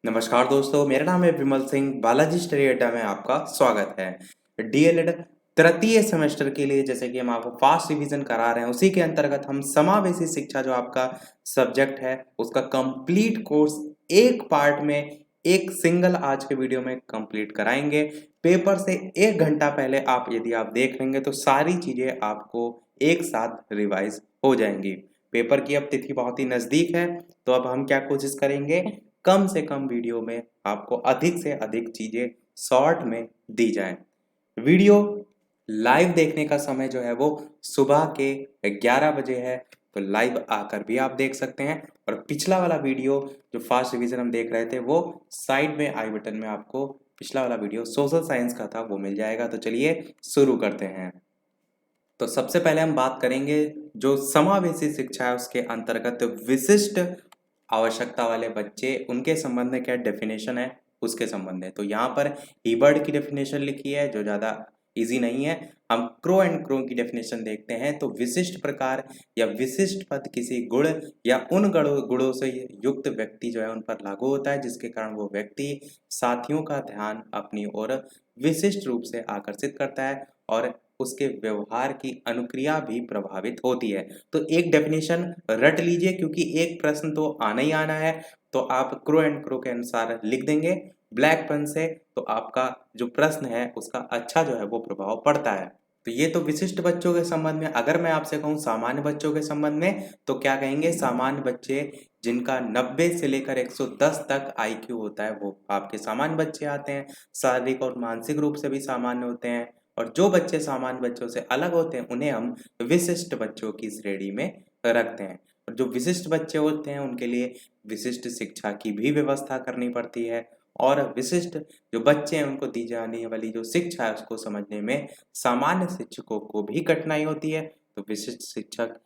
नमस्कार दोस्तों, मेरा नाम है विमल सिंह। बालाजी स्टडी अड्डा में आपका स्वागत है। डीएलएड तृतीय सेमेस्टर के लिए जैसे कि हम आपको फास्ट रिवीजन करा रहे हैं, उसी के अंतर्गत हम समावेशी शिक्षा जो आपका सब्जेक्ट है उसका कंप्लीट कोर्स एक पार्ट में एक सिंगल आज के वीडियो में कंप्लीट कराएंगे। पेपर से 1 घंटा पहले यदि आप देख लेंगे तो सारी चीजें आपको एक साथ रिवाइज हो जाएंगी। पेपर की अब तिथि बहुत ही नजदीक है, तो अब हम क्या कोशिश करेंगे, कम से कम वीडियो में आपको अधिक से अधिक चीजें शॉर्ट में दी जाएं। वीडियो लाइव देखने का समय जो है वो सुबह के 11 बजे है, तो लाइव आकर भी आप देख सकते हैं। और पिछला वाला वीडियो जो फास्ट रिवीजन हम देख रहे थे वो साइड में आई बटन में आपको पिछला वाला वीडियो सोशल साइंस का था, वो मिल जाएगा। तो चलिए शुरू करते हैं। तो सबसे पहले हम बात करेंगे जो समावेशी शिक्षा है उसके अंतर्गत विशिष्ट आवश्यकता वाले बच्चे, उनके संबंध में क्या डेफिनेशन है उसके संबंध में। तो यहाँ पर ईबर्ड की डेफिनेशन लिखी है जो ज़्यादा इजी नहीं है। हम क्रो एंड क्रो की डेफिनेशन देखते हैं। तो विशिष्ट प्रकार या विशिष्ट पद किसी गुण या उन गुणों से युक्त व्यक्ति जो है उन पर लागू होता है, जिसके कारण वो व्यक्ति साथियों का ध्यान अपनी ओर विशिष्ट रूप से आकर्षित करता है और उसके व्यवहार की अनुक्रिया भी प्रभावित होती है। तो एक डेफिनेशन रट लीजिए, क्योंकि एक प्रश्न तो आना ही आना है। तो आप क्रो एंड क्रो के अनुसार लिख देंगे ब्लैक पेन से, तो आपका जो प्रश्न है उसका अच्छा जो है वो प्रभाव पड़ता है। तो ये तो विशिष्ट बच्चों के संबंध में। अगर मैं आपसे कहूँ सामान्य बच्चों के संबंध में, तो क्या कहेंगे, सामान्य बच्चे जिनका 90 से लेकर 110 तक आईक्यू होता है वो आपके सामान्य बच्चे आते हैं। शारीरिक और मानसिक रूप से भी सामान्य होते हैं। और जो बच्चे सामान्य बच्चों से अलग होते हैं उन्हें हम विशिष्ट बच्चों की श्रेणी में रखते हैं। और जो विशिष्ट बच्चे होते हैं उनके लिए विशिष्ट शिक्षा की भी व्यवस्था करनी पड़ती है। और विशिष्ट जो बच्चे हैं उनको दी जाने वाली जो शिक्षा है उसको समझने में सामान्य शिक्षकों को भी कठिनाई होती है। तो विशिष्ट शिक्षक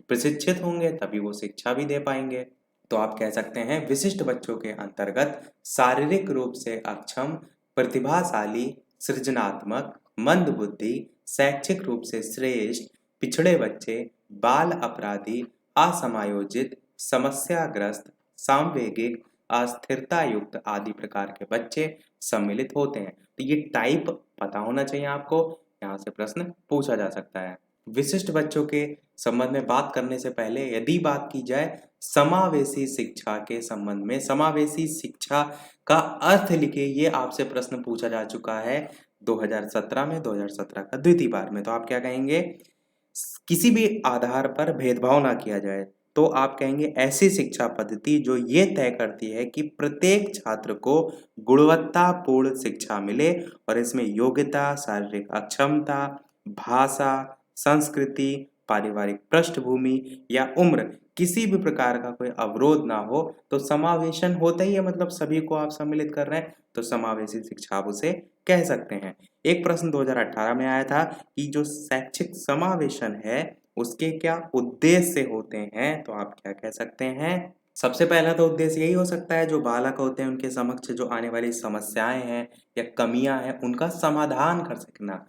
प्रशिक्षित होंगे तभी वो शिक्षा भी दे पाएंगे। तो आप कह सकते हैं विशिष्ट बच्चों के अंतर्गत शारीरिक रूप से अक्षम, प्रतिभाशाली, सृजनात्मक, मंद बुद्धि, शैक्षिक रूप से श्रेष्ठ, पिछड़े बच्चे, बाल अपराधी, असमायोजित, समस्याग्रस्त, सामवेगिक, अस्थिरता युक्त आदि प्रकार के बच्चे सम्मिलित होते हैं। तो ये टाइप पता होना चाहिए आपको, यहाँ से प्रश्न पूछा जा सकता है। विशिष्ट बच्चों के संबंध में बात करने से पहले यदि बात की जाए समावेशी शिक्षा के संबंध में, समावेशी शिक्षा का अर्थ लिखिए, ये आपसे प्रश्न पूछा जा चुका है 2017 में, 2017 का द्वितीय बार में। तो आप क्या कहेंगे, किसी भी आधार पर भेदभाव ना किया जाए। तो आप कहेंगे ऐसी शिक्षा पद्धति जो ये तय करती है कि प्रत्येक छात्र को गुणवत्तापूर्ण शिक्षा मिले और इसमें योग्यता, शारीरिक अक्षमता, भाषा, संस्कृति, पारिवारिक पृष्ठभूमि या उम्र किसी भी प्रकार का कोई अवरोध ना हो। तो समावेशन होता ही है, मतलब सभी को आप सम्मिलित कर रहे हैं, तो समावेशी शिक्षा आप उसे कह सकते हैं। एक प्रश्न 2018 में आया था कि जो शैक्षिक समावेशन है उसके क्या उद्देश्य होते हैं। तो आप क्या कह सकते हैं, सबसे पहला तो उद्देश्य यही हो सकता है जो बालक होते हैं उनके समक्ष जो आने वाली समस्याएं हैं या कमियां हैं उनका समाधान कर सकना।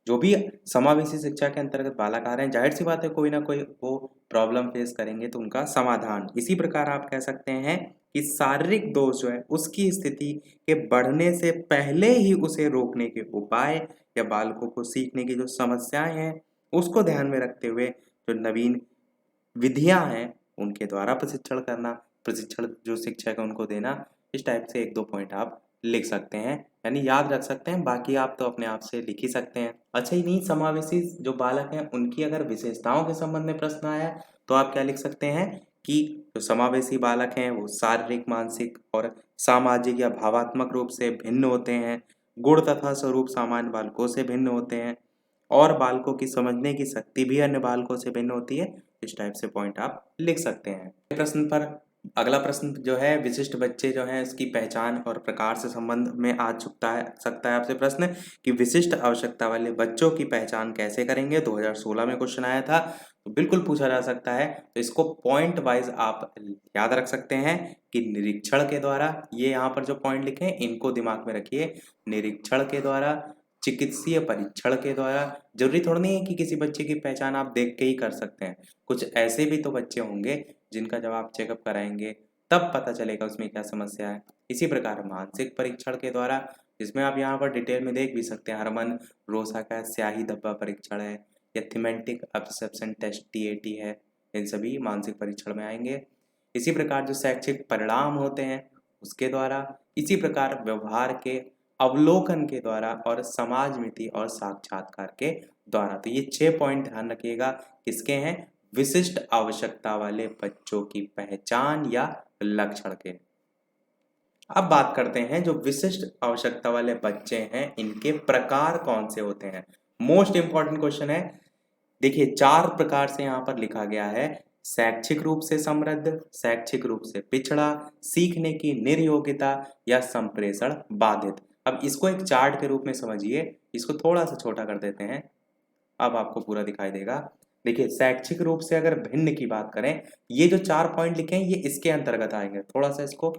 जो भी समावेशी शिक्षा के अंतर्गत बालक आ रहे हैं, जाहिर सी बात है कोई ना कोई वो प्रॉब्लम फेस करेंगे, तो उनका समाधान। इसी प्रकार आप कह सकते हैं कि शारीरिक दोष जो है उसकी स्थिति के बढ़ने से पहले ही उसे रोकने के उपाय या बालकों को सीखने की जो समस्याएं हैं उसको ध्यान में रखते हुए जो नवीन विधियां हैं उनके द्वारा प्रशिक्षण करना, प्रशिक्षण जो शिक्षक है उनको देना। इस टाइप से 1-2 पॉइंट आप लिख सकते हैं, यानी याद रख सकते हैं। बाकी आप तो अपने आप से लिख ही सकते हैं। अच्छा ही नहीं, समावेशी जो बालक हैं उनकी अगर विशेषताओं के संबंध में प्रश्न आया तो आप क्या लिख सकते हैं कि जो समावेशी बालक हैं वो शारीरिक, मानसिक और सामाजिक या भावात्मक रूप से भिन्न होते हैं, गुण तथा स्वरूप सामान्य बालकों से भिन्न होते हैं और बालकों की समझने की शक्ति भी अन्य बालकों से भिन्न होती है। इस टाइप से पॉइंट आप लिख सकते हैं। प्रश्न पर अगला प्रश्न जो है विशिष्ट बच्चे जो है इसकी पहचान और प्रकार से संबंध में आ सकता है आपसे प्रश्न कि विशिष्ट आवश्यकता वाले बच्चों की पहचान कैसे करेंगे। 2016 में क्वेश्चन आया था, तो बिल्कुल पूछा जा सकता है। तो इसको पॉइंट वाइज आप याद रख सकते हैं कि निरीक्षण के द्वारा, ये यहाँ पर जो पॉइंट लिखे हैं इनको दिमाग में रखिए। निरीक्षण के द्वारा, चिकित्सीय परीक्षण के द्वारा। जरूरी थोड़ा नहीं है कि किसी बच्चे की पहचान आप देख के ही कर सकते हैं। कुछ ऐसे भी तो बच्चे होंगे जिनका जब आप चेकअप कराएंगे तब पता चलेगा उसमें क्या समस्या है। इसी प्रकार मानसिक परीक्षण के द्वारा, जिसमें आप यहाँ पर डिटेल में देख भी सकते हैं, हरमन रोसा का स्याही धब्बा परीक्षण है या थीमेटिक अब्सेप्शन टेस्ट TAT है, इन सभी मानसिक परीक्षण में आएंगे। इसी प्रकार जो शैक्षिक परिणाम होते हैं उसके द्वारा, इसी प्रकार व्यवहार के अवलोकन के द्वारा और समाज मिति और साक्षात्कार के द्वारा। तो ये 6 पॉइंट ध्यान रखिएगा, किसके हैं? विशिष्ट आवश्यकता वाले बच्चों की पहचान या लक्षण के। अब बात करते हैं जो विशिष्ट आवश्यकता वाले बच्चे हैं, इनके प्रकार कौन से होते हैं। मोस्ट इंपॉर्टेंट क्वेश्चन है। देखिए 4 प्रकार से यहाँ पर लिखा गया है। शैक्षिक रूप से समृद्ध, शैक्षिक रूप से पिछड़ा, सीखने की निर्योग्यता या संप्रेषण बाधित। अब इसको एक चार्ट के रूप में समझिए, इसको थोड़ा सा छोटा कर देते हैं, अब आपको पूरा दिखाई देगा। देखिए शैक्षिक रूप से अगर भिन्न की बात करें, ये जो 4 पॉइंट लिखे हैं ये इसके अंतर्गत आएंगे। थोड़ा सा इसको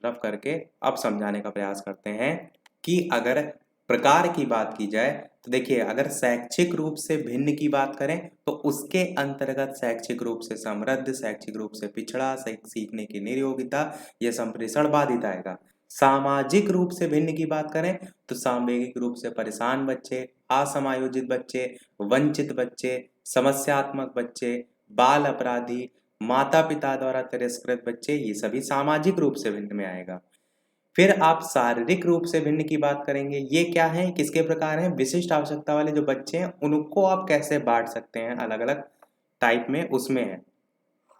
रफ करके अब समझाने का प्रयास करते हैं कि अगर प्रकार की बात की जाए तो देखिए, अगर शैक्षिक रूप से भिन्न की बात करें तो उसके अंतर्गत शैक्षिक रूप से समृद्ध, शैक्षिक रूप से पिछड़ा, सीखने की निर्योग्यता या संप्रेषण बाधित आएगा। सामाजिक रूप से भिन्न की बात करें तो सामूहिक रूप से परेशान बच्चे, असमायोजित बच्चे, वंचित बच्चे, समस्यात्मक बच्चे, बाल अपराधी, माता पिता द्वारा तिरस्कृत बच्चे, ये सभी सामाजिक रूप से भिन्न में आएगा। फिर आप शारीरिक रूप से भिन्न की बात करेंगे, ये क्या है, किसके प्रकार हैं? विशिष्ट आवश्यकता वाले जो बच्चे हैं उनको आप कैसे बांट सकते हैं अलग अलग टाइप में, उसमें है।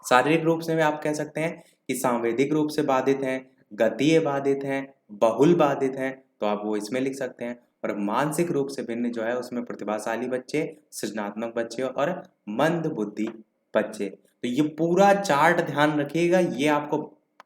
शारीरिक रूप से आप कह सकते हैं कि सांवेदिक रूप से बाधित हैं, गतीय बाधित हैं, बहुल बाधित हैं, तो आप वो इसमें लिख सकते हैं। और मानसिक रूप से भिन्न जो है उसमें प्रतिभाशाली बच्चे, सृजनात्मक बच्चे और मंद बुद्धि बच्चे। तो ये पूरा चार्ट ध्यान रखिएगा, ये आपको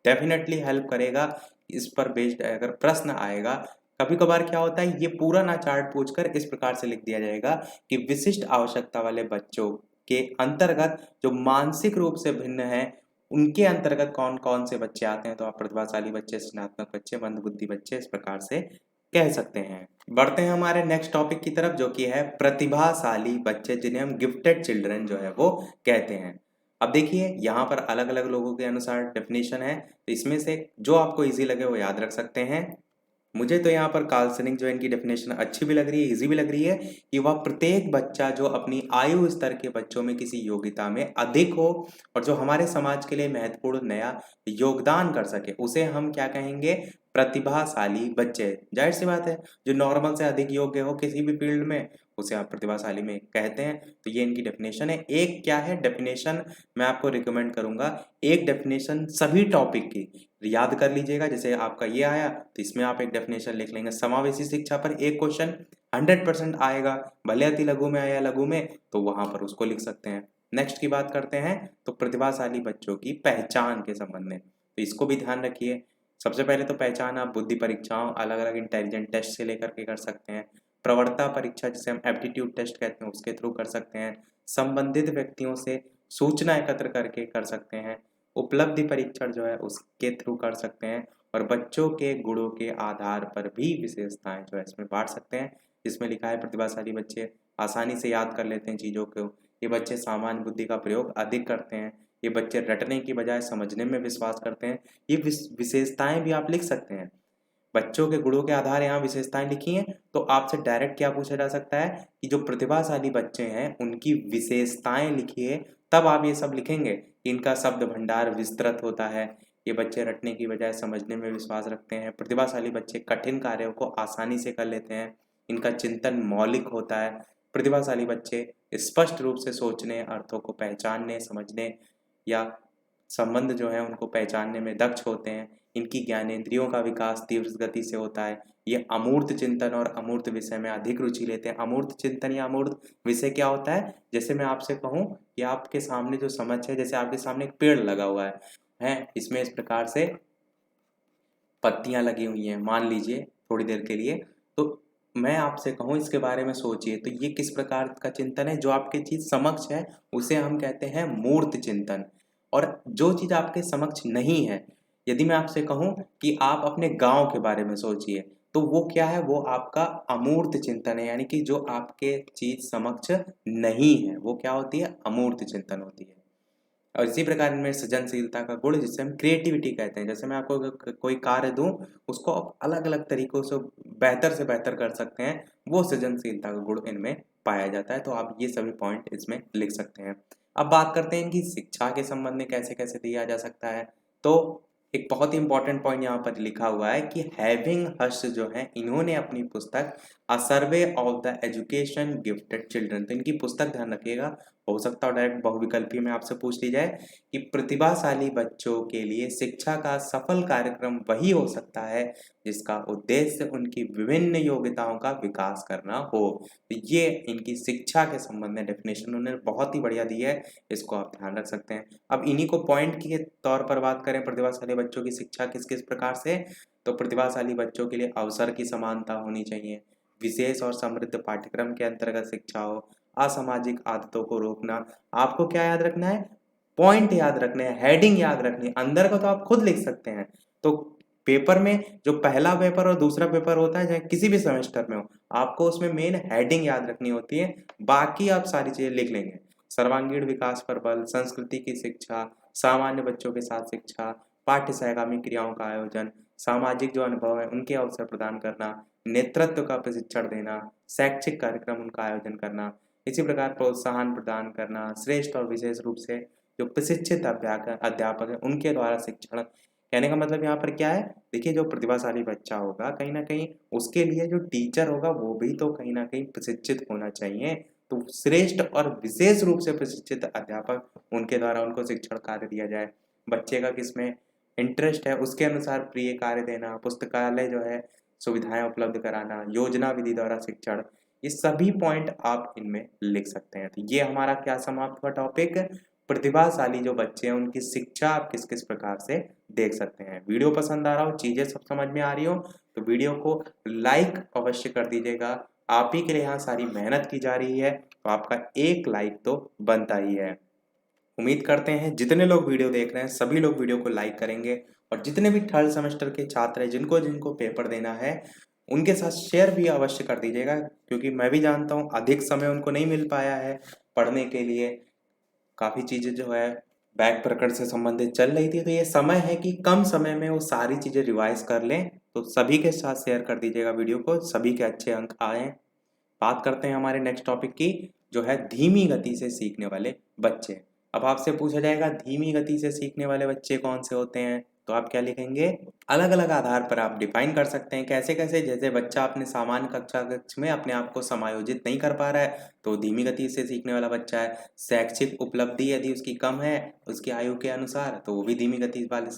डेफिनेटली हेल्प करेगा। इस पर बेस्ड अगर प्रश्न आएगा, कभी कभार क्या होता है, ये पूरा ना चार्ट पूछकर इस प्रकार से लिख दिया जाएगा कि विशिष्ट आवश्यकता वाले बच्चों के अंतर्गत जो मानसिक रूप से भिन्न है उनके अंतर्गत कौन कौन से बच्चे आते हैं। तो आप प्रतिभाशाली बच्चे, सृजनात्मक बच्चे, मंद बुद्धि बच्चे, इस प्रकार से कह सकते हैं। बढ़ते हैं हमारे नेक्स्ट टॉपिक की तरफ, जो कि है प्रतिभाशाली बच्चे, जिन्हें हम गिफ्टेड चिल्ड्रन जो है वो कहते हैं। अब देखिए यहाँ पर अलग अलग लोगों के अनुसार डेफिनेशन है, तो इसमें से जो आपको इजी लगे वो याद रख सकते हैं। मुझे तो यहाँ पर कार्लसनिक जो इनकी डेफिनेशन अच्छी भी लग रही है, इजी भी लग रही है, कि वह प्रत्येक बच्चा जो अपनी आयु स्तर के बच्चों में किसी योग्यता में अधिक हो और जो हमारे समाज के लिए महत्वपूर्ण नया योगदान कर सके, उसे हम क्या कहेंगे? प्रतिभाशाली बच्चे। जाहिर सी बात है, जो नॉर्मल से अधिक योग्य हो किसी भी फील्ड में, उसे आप प्रतिभाशाली में कहते हैं। तो ये इनकी डेफिनेशन है। एक क्या है डेफिनेशन, मैं आपको रिकमेंड करूंगा, एक डेफिनेशन सभी टॉपिक की याद कर लीजिएगा। जैसे आपका ये आया तो इसमें आप एक डेफिनेशन लिख लेंगे। समावेशी शिक्षा पर एक क्वेश्चन 100% आएगा, भले अति लघु में आया लघु में, तो वहां पर उसको लिख सकते हैं। नेक्स्ट की बात करते हैं तो प्रतिभाशाली बच्चों की पहचान के संबंध में, तो इसको भी ध्यान रखिए। सबसे पहले तो पहचान आप बुद्धि परीक्षाओं, अलग अलग इंटेलिजेंट टेस्ट से लेकर के कर सकते हैं। प्रवणता परीक्षा जिसे हम एप्टीट्यूड टेस्ट कहते हैं उसके थ्रू कर सकते हैं। संबंधित व्यक्तियों से सूचना एकत्र करके कर सकते हैं। उपलब्धि परीक्षण जो है उसके थ्रू कर सकते हैं। और बच्चों के गुणों के आधार पर भी विशेषताएं जो है इसमें बांट सकते हैं। जिसमें लिखा है प्रतिभाशाली बच्चे आसानी से याद कर लेते हैं चीज़ों को, ये बच्चे सामान्य बुद्धि का प्रयोग अधिक करते हैं, ये बच्चे रटने की बजाय समझने में विश्वास करते हैं। ये विशेषताएं भी आप लिख सकते हैं। बच्चों के गुणों के आधार यहाँ विशेषताएं लिखी हैं, तो आपसे डायरेक्ट क्या पूछा जा सकता है कि जो प्रतिभाशाली बच्चे हैं उनकी विशेषताएं लिखिए। तब आप ये सब लिखेंगे। इनका शब्द भंडार विस्तृत होता है, ये बच्चे रटने की बजाय समझने में विश्वास रखते हैं। प्रतिभाशाली बच्चे कठिन कार्यों को आसानी से कर लेते हैं, इनका चिंतन मौलिक होता है। प्रतिभाशाली बच्चे स्पष्ट रूप से सोचने, अर्थों को पहचानने, समझने या संबंध जो है उनको पहचानने में दक्ष होते हैं। इनकी ज्ञानेंद्रियों का विकास तीव्र गति से होता है। ये अमूर्त चिंतन और अमूर्त विषय में अधिक रुचि लेते हैं। अमूर्त चिंतन या अमूर्त विषय क्या होता है? जैसे मैं आपसे कहूँ कि आपके सामने जो समझ है, जैसे आपके सामने एक पेड़ लगा हुआ है, इसमें इस प्रकार से पत्तियां लगी हुई हैं मान लीजिए थोड़ी देर के लिए, तो मैं आपसे कहूँ इसके बारे में सोचिए, तो ये किस प्रकार का चिंतन है? जो आपकी चीज समक्ष है उसे हम कहते हैं मूर्त चिंतन। और जो चीज आपके समक्ष नहीं है, यदि मैं आपसे कहूँ कि आप अपने गांव के बारे में सोचिए, तो वो क्या है? वो आपका अमूर्त चिंतन है, यानी कि जो आपके चीज समक्ष नहीं है वो क्या होती है? अमूर्त चिंतन होती है। और इसी प्रकार इनमें सृजनशीलता का गुण जिसे हम क्रिएटिविटी कहते हैं। जैसे मैं आपको कोई कार्य दूं, उसको आप अलग अलग तरीकों से बेहतर कर सकते हैं, वो सृजनशीलता का गुण इनमें पाया जाता है। तो आप ये सभी पॉइंट इसमें लिख सकते हैं। अब बात करते हैं कि शिक्षा के संबंध में कैसे कैसे दिया जा सकता है। तो एक बहुत ही इंपॉर्टेंट पॉइंट यहाँ पर लिखा हुआ है कि हैविंग हर्ष जो है, इन्होंने अपनी पुस्तक a survey of the education gifted children, तो इनकी पुस्तक ध्यान रखिएगा, हो सकता है डायरेक्ट बहुविकल्पी में आपसे पूछ ली जाए कि प्रतिभाशाली बच्चों के लिए शिक्षा का सफल कार्यक्रम वही हो सकता है जिसका उद्देश्य उनकी विभिन्न योग्यताओं का विकास करना हो। तो ये इनकी शिक्षा के संबंध में डेफिनेशन उन्होंने बहुत ही बढ़िया दी है, इसको आप ध्यान रख सकते हैं। अब इन्हीं को पॉइंट के तौर पर बात करें, प्रतिभाशाली बच्चों की शिक्षा किस किस प्रकार से, तो प्रतिभाशाली बच्चों के लिए अवसर की समानता होनी चाहिए, विशेष और समृद्ध पाठ्यक्रम के अंतर्गत शिक्षा हो, असामाजिक आदतों को रोकना। आपको क्या याद रखना है, पॉइंट याद रखने हैं, हेडिंग याद रखनी है, अंदर का तो आप खुद लिख सकते हैं। तो पेपर में जो पहला पेपर और दूसरा पेपर होता है, चाहे किसी भी सेमेस्टर में हो, आपको उसमें मेन हेडिंग याद रखनी होती है, बाकी आप सारी चीजें लिख लेंगे। सर्वांगीण विकास पर बल, संस्कृति की शिक्षा, सामान्य बच्चों के साथ शिक्षा, पाठ्य सहगामी क्रियाओं का आयोजन, सामाजिक जो अनुभव है उनके अवसर प्रदान करना, नेतृत्व का प्रशिक्षण देना, शैक्षिक कार्यक्रम उनका आयोजन करना, इसी प्रकार प्रोत्साहन प्रदान करना, श्रेष्ठ और विशेष रूप से जो प्रशिक्षित अध्यापक है उनके द्वारा शिक्षण। कहने का मतलब यहाँ पर क्या है, देखिए जो प्रतिभाशाली बच्चा होगा कहीं ना कहीं उसके लिए जो टीचर होगा वो भी तो कहीं ना कहीं प्रशिक्षित होना चाहिए। तो श्रेष्ठ और विशेष रूप से प्रशिक्षित अध्यापक, उनके द्वारा उनको शिक्षण कार्य दिया जाए। बच्चे का किसमें इंटरेस्ट है उसके अनुसार प्रिय कार्य देना, पुस्तकालय जो है सुविधाएं उपलब्ध कराना, योजना विधि द्वारा शिक्षण, ये सभी पॉइंट आप इनमें लिख सकते हैं। तो ये हमारा क्या समाप्त हुआ टॉपिक, प्रतिभाशाली जो बच्चे हैं उनकी शिक्षा आप किस किस प्रकार से देख सकते हैं। वीडियो पसंद आ रहा हो, चीजें सब समझ में आ रही हो, तो वीडियो को लाइक अवश्य कर दीजिएगा। आप ही के लिए यहाँ सारी मेहनत की जा रही है, तो आपका एक लाइक तो बनता ही है। उम्मीद करते हैं जितने लोग वीडियो देख रहे हैं सभी लोग वीडियो को लाइक करेंगे, और जितने भी थर्ड सेमेस्टर के छात्र हैं जिनको जिनको पेपर देना है उनके साथ शेयर भी अवश्य कर दीजिएगा, क्योंकि मैं भी जानता हूँ अधिक समय उनको नहीं मिल पाया है पढ़ने के लिए, काफ़ी चीज़ें जो है बैक प्रकरण से संबंधित चल रही थी। तो ये समय है कि कम समय में वो सारी चीज़ें रिवाइज कर लें। तो सभी के साथ शेयर कर दीजिएगा वीडियो को, सभी के अच्छे अंक आए। बात करते हैं हमारे नेक्स्ट टॉपिक की, जो है धीमी गति से सीखने वाले बच्चे। अब आपसे पूछा जाएगा धीमी गति से सीखने वाले बच्चे कौन से होते हैं, तो आप क्या लिखेंगे, अलग अलग आधार पर आप डिफाइन कर सकते हैं। कैसे कैसे, जैसे बच्चा अपने सामान्य कक्षा कक्ष में अपने आप को समायोजित नहीं कर पा रहा है तो धीमी गति से सीखने वाला बच्चा है। शैक्षिक उपलब्धि यदि उसकी कम है उसकी आयु के अनुसार, तो वो भी धीमी गति वाले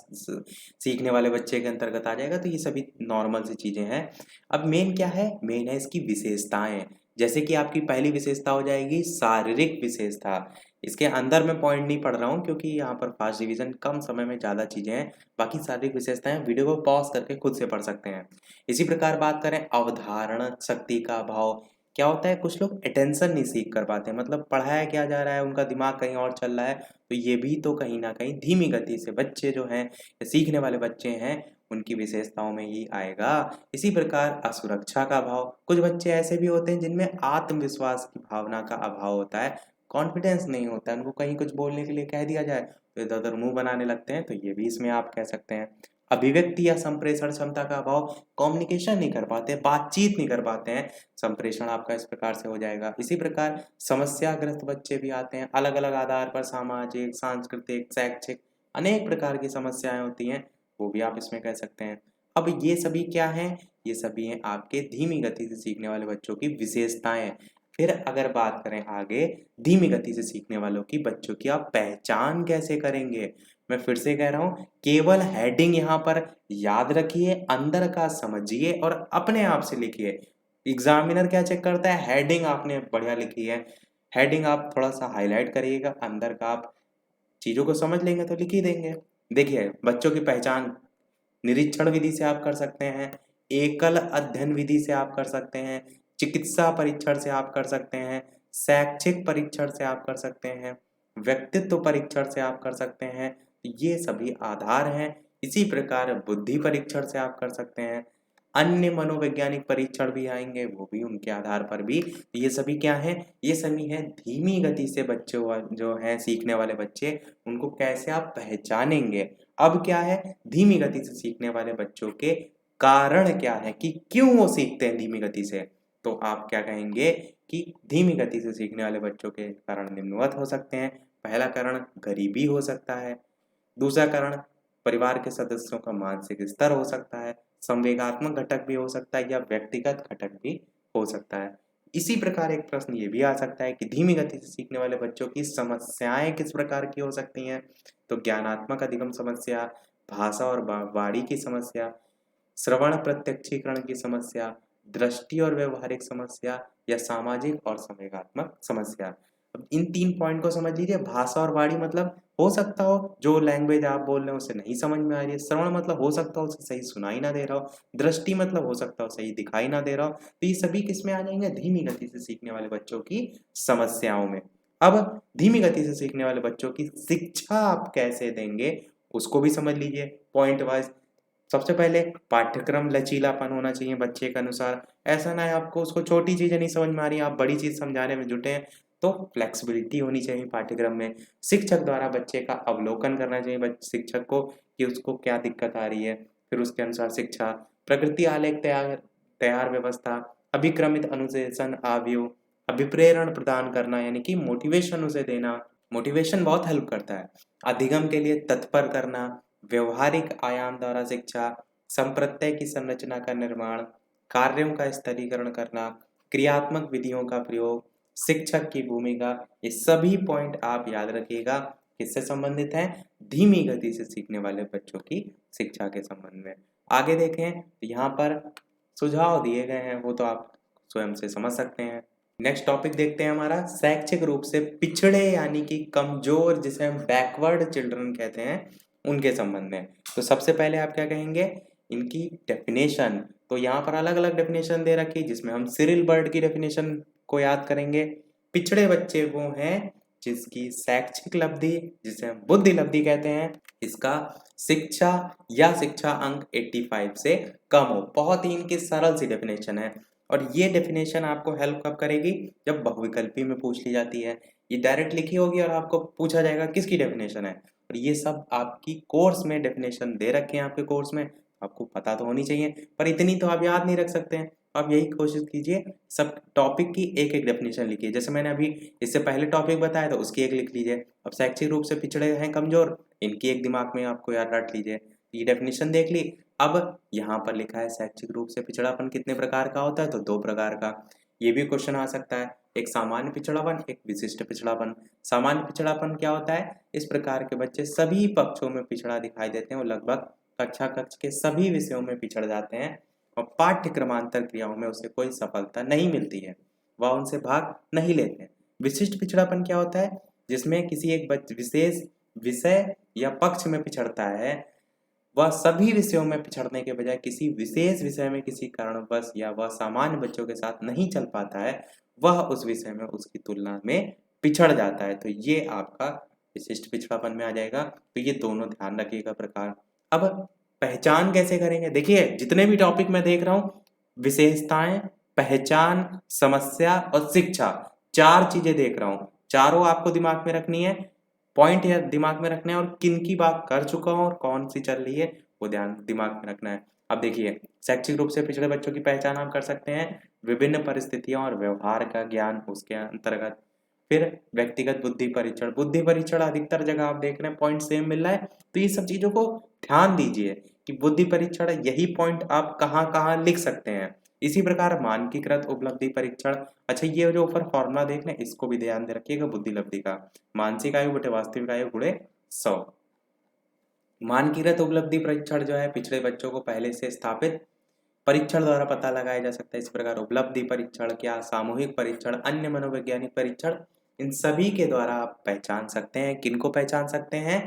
सीखने वाले बच्चे के अंतर्गत आ जाएगा। तो ये सभी नॉर्मल सी चीजें हैं। अब मेन क्या है, मेन है इसकी विशेषताएं। जैसे कि आपकी पहली विशेषता हो जाएगी शारीरिक विशेषता। इसके अंदर मैं पॉइंट नहीं पढ़ रहा हूँ क्योंकि यहाँ पर फर्स्ट डिवीजन कम समय में ज़्यादा चीज़ें हैं। बाकी शारीरिक विशेषताएं वीडियो को पॉज करके खुद से पढ़ सकते हैं। इसी प्रकार बात करें अवधारण शक्ति का अभाव, क्या होता है कुछ लोग अटेंशन नहीं सीख कर पाते, मतलब पढ़ाया क्या जा रहा है उनका दिमाग कहीं और चल रहा है, तो ये भी तो कहीं ना कहीं धीमी गति से बच्चे जो हैं, सीखने वाले बच्चे हैं, उनकी विशेषताओं में ही आएगा। इसी प्रकार असुरक्षा का अभाव, कुछ बच्चे ऐसे भी होते हैं जिनमें आत्मविश्वास की भावना का अभाव होता है, कॉन्फिडेंस नहीं होता है, उनको कहीं कुछ बोलने के लिए कह दिया जाए तो इधर उधर मुंह बनाने लगते हैं, तो ये भी इसमें आप कह सकते हैं। अभिव्यक्ति या संप्रेषण क्षमता का अभाव, कम्युनिकेशन नहीं कर पाते, बातचीत नहीं कर पाते हैं, संप्रेषण आपका इस प्रकार से हो जाएगा। इसी प्रकार समस्याग्रस्त बच्चे भी आते हैं, अलग अलग आधार पर सामाजिक, सांस्कृतिक, शैक्षिक अनेक प्रकार की समस्याएं होती हैं, वो भी आप इसमें कह सकते हैं। अब ये सभी क्या हैं, ये सभी हैं आपके धीमी गति से सीखने वाले बच्चों की विशेषताएं। फिर अगर बात करें आगे धीमी गति से सीखने वालों की बच्चों की, आप पहचान कैसे करेंगे, मैं फिर से कह रहा हूं, केवल हेडिंग यहाँ पर याद रखिए, अंदर का समझिए और अपने आप से लिखिए। एग्जामिनर क्या चेक करता है, हेडिंग आपने बढ़िया लिखी है, हेडिंग आप थोड़ा सा हाईलाइट करिएगा, अंदर का आप चीजों को समझ लेंगे तो लिख ही देंगे। देखिए बच्चों की पहचान निरीक्षण विधि से आप कर सकते हैं, एकल अध्ययन विधि से आप कर सकते हैं, चिकित्सा परीक्षण से आप कर सकते हैं, शैक्षिक परीक्षण से आप कर सकते हैं, व्यक्तित्व परीक्षण से आप कर सकते हैं। ये सभी आधार हैं। इसी प्रकार बुद्धि परीक्षण से आप कर सकते हैं, अन्य मनोवैज्ञानिक परीक्षण भी आएंगे, वो भी उनके आधार पर भी। ये सभी क्या है, ये सभी है धीमी गति से बच्चे जो हैं सीखने वाले बच्चे, उनको कैसे आप पहचानेंगे। अब क्या है, धीमी गति से सीखने वाले बच्चों के कारण क्या है कि क्यों वो सीखते हैं धीमी गति से। तो आप क्या कहेंगे कि धीमी गति से सीखने वाले बच्चों के कारण निम्नवत हो सकते हैं। पहला कारण गरीबी हो सकता है, दूसरा कारण परिवार के सदस्यों का मानसिक स्तर हो सकता है, संवेगात्मक घटक भी हो सकता है या व्यक्तिगत घटक भी हो सकता है। इसी प्रकार एक प्रश्न ये भी आ सकता है कि धीमी गति से सीखने वाले बच्चों की समस्याएं किस प्रकार की हो सकती हैं। तो ज्ञानात्मक अधिगम समस्या, भाषा और वाणी की समस्या, श्रवण प्रत्यक्षीकरण की समस्या, दृष्टि और व्यवहारिक समस्या या सामाजिक और संवेगात्मक समस्या। अब इन 3 पॉइंट को समझ लीजिए। भाषा और वाणी मतलब हो सकता हो जो लैंग्वेज आप बोल रहे हो उसे नहीं समझ में आ रही है। श्रवण मतलब हो सकता हो उसे सही सुनाई ना दे रहा हो। दृष्टि मतलब हो सकता हो सही दिखाई ना दे रहा हो। तो ये सभी किसमें आ जाएंगे, धीमी गति से सीखने वाले बच्चों की समस्याओं में। अब धीमी गति से सीखने वाले बच्चों की शिक्षा आप कैसे देंगे उसको भी समझ लीजिए पॉइंट वाइज। सबसे पहले पाठ्यक्रम लचीलापन होना चाहिए बच्चे के अनुसार। ऐसा ना है आपको उसको छोटी चीजें नहीं समझ में आ रही, आप बड़ी चीज समझाने में जुटे हैं, तो फ्लेक्सिबिलिटी होनी चाहिए पाठ्यक्रम में। शिक्षक द्वारा बच्चे का अवलोकन करना चाहिए शिक्षक को कि उसको क्या दिक्कत आ रही है, फिर उसके अनुसार शिक्षा। प्रकृति आलेख तैयार व्यवस्था, अभिक्रमित अनुशासन आव्यूह, अभिप्रेरण प्रदान करना यानी कि मोटिवेशन उसे देना। मोटिवेशन बहुत हेल्प करता है। अधिगम के लिए तत्पर करना, व्यवहारिक आयाम द्वारा शिक्षा, संप्रत्यय की संरचना का निर्माण, कार्यों का स्तरीकरण करना, क्रियात्मक विधियों का प्रयोग, शिक्षक की भूमिका। ये सभी पॉइंट आप याद रखिएगा किससे संबंधित हैं, धीमी गति से सीखने वाले बच्चों की शिक्षा के संबंध में। आगे देखें तो यहाँ पर सुझाव दिए गए हैं, वो तो आप स्वयं से समझ सकते हैं। नेक्स्ट टॉपिक देखते हैं हमारा शैक्षिक रूप से पिछड़े यानी कि कमजोर, जिसे हम बैकवर्ड चिल्ड्रन कहते हैं, उनके संबंध में। तो सबसे पहले आप क्या कहेंगे, इनकी डेफिनेशन। तो यहाँ पर अलग अलग डेफिनेशन दे रखी, जिसमें हम सिरिल बर्ड की डेफिनेशन को याद करेंगे। पिछड़े बच्चे वो हैं जिसकी शैक्षिक लब्धि, जिसे हम बुद्धि लब्धि कहते हैं, इसका शिक्षा या शिक्षा अंक 85 से कम हो। बहुत ही इनकी सरल सी डेफिनेशन है, और ये डेफिनेशन आपको हेल्प कब करेगी, जब बहुविकल्पी में पूछ ली जाती है। ये डायरेक्ट लिखी होगी और आपको पूछा जाएगा किसकी डेफिनेशन है, और ये सब आपकी कोर्स में डेफिनेशन दे रखे हैं आपके कोर्स में, आपको पता तो होनी चाहिए, पर इतनी तो आप याद नहीं रख सकते हैं। आप यही कोशिश कीजिए, सब टॉपिक की एक एक डेफिनेशन लिखिए। जैसे मैंने अभी इससे पहले टॉपिक बताया था उसकी एक लिख लीजिए। अब शैक्षिक रूप से पिछड़े हैं कमजोर, इनकी एक दिमाग में आपको याद रख लीजिए। ये डेफिनेशन देख ली। अब यहाँ पर लिखा है शैक्षिक रूप से पिछड़ापन कितने प्रकार का होता है, तो 2 प्रकार का। ये भी क्वेश्चन आ सकता है, एक सामान्य पिछड़ापन, एक विशिष्ट पिछड़ापन। सामान्य पिछड़ापन क्या होता है, इस प्रकार के बच्चे सभी पक्षों में पिछड़ा दिखाई देते हैं, वो लगभग कक्षा कक्ष के सभी विषयों में पिछड़ जाते हैं और पाठ्यक्रमांतर क्रियाओं में उसे कोई सफलता नहीं मिलती है, वह उनसे भाग नहीं लेते हैं। विशिष्ट पिछड़ापन क्या होता है, जिसमें किसी एक विशेष विषय या पक्ष में पिछड़ता है, वह सभी विषयों में पिछड़ने के बजाय किसी विशेष विषय में किसी कारणवश या वह सामान्य बच्चों के साथ नहीं चल पाता है, वह उस विषय में उसकी तुलना में पिछड़ जाता है। तो ये आपका विशिष्ट पिछड़ापन में आ जाएगा। तो ये दोनों ध्यान रखिएगा प्रकार। अब पहचान कैसे करेंगे, देखिए जितने भी टॉपिक मैं देख रहा हूँ, विशेषताएं, पहचान, समस्या और शिक्षा, 4 चीजें देख रहा हूँ। चारों आपको दिमाग में रखनी है, पॉइंट है दिमाग में रखना है, और किन की बात कर चुका हूं और कौन सी चल रही है वो ध्यान दिमाग में रखना है। अब देखिए, शैक्षिक रूप से पिछड़े बच्चों की पहचान हम कर सकते हैं विभिन्न परिस्थितियों और व्यवहार का ज्ञान उसके अंतर्गत। फिर व्यक्तिगत बुद्धि परीक्षण, बुद्धि परीक्षण अधिकतर जगह आप देख रहे हैं पॉइंट सेम मिल रहा है, तो ये सब चीजों को ध्यान दीजिए कि बुद्धि परीक्षण यही पॉइंट आप कहाँ कहाँ लिख सकते हैं। इसी प्रकार मानकीकृत उपलब्धि परीक्षण, अच्छा ये जो ऊपर फॉर्मूला देख रहे हैं इसको भी ध्यान दे रखिएगा बुद्धि लब्धि का, मानसिक आयु बटे वास्तविक आयु गुणे 100। मानकीकृत उपलब्धि परीक्षण जो है पिछड़े बच्चों को पहले से स्थापित परीक्षण द्वारा पता लगाया जा सकता है। इस प्रकार उपलब्धि परीक्षण क्या, सामूहिक परीक्षण, अन्य मनोवैज्ञानिक परीक्षण, इन सभी के द्वारा आप पहचान सकते हैं। किनको पहचान सकते हैं,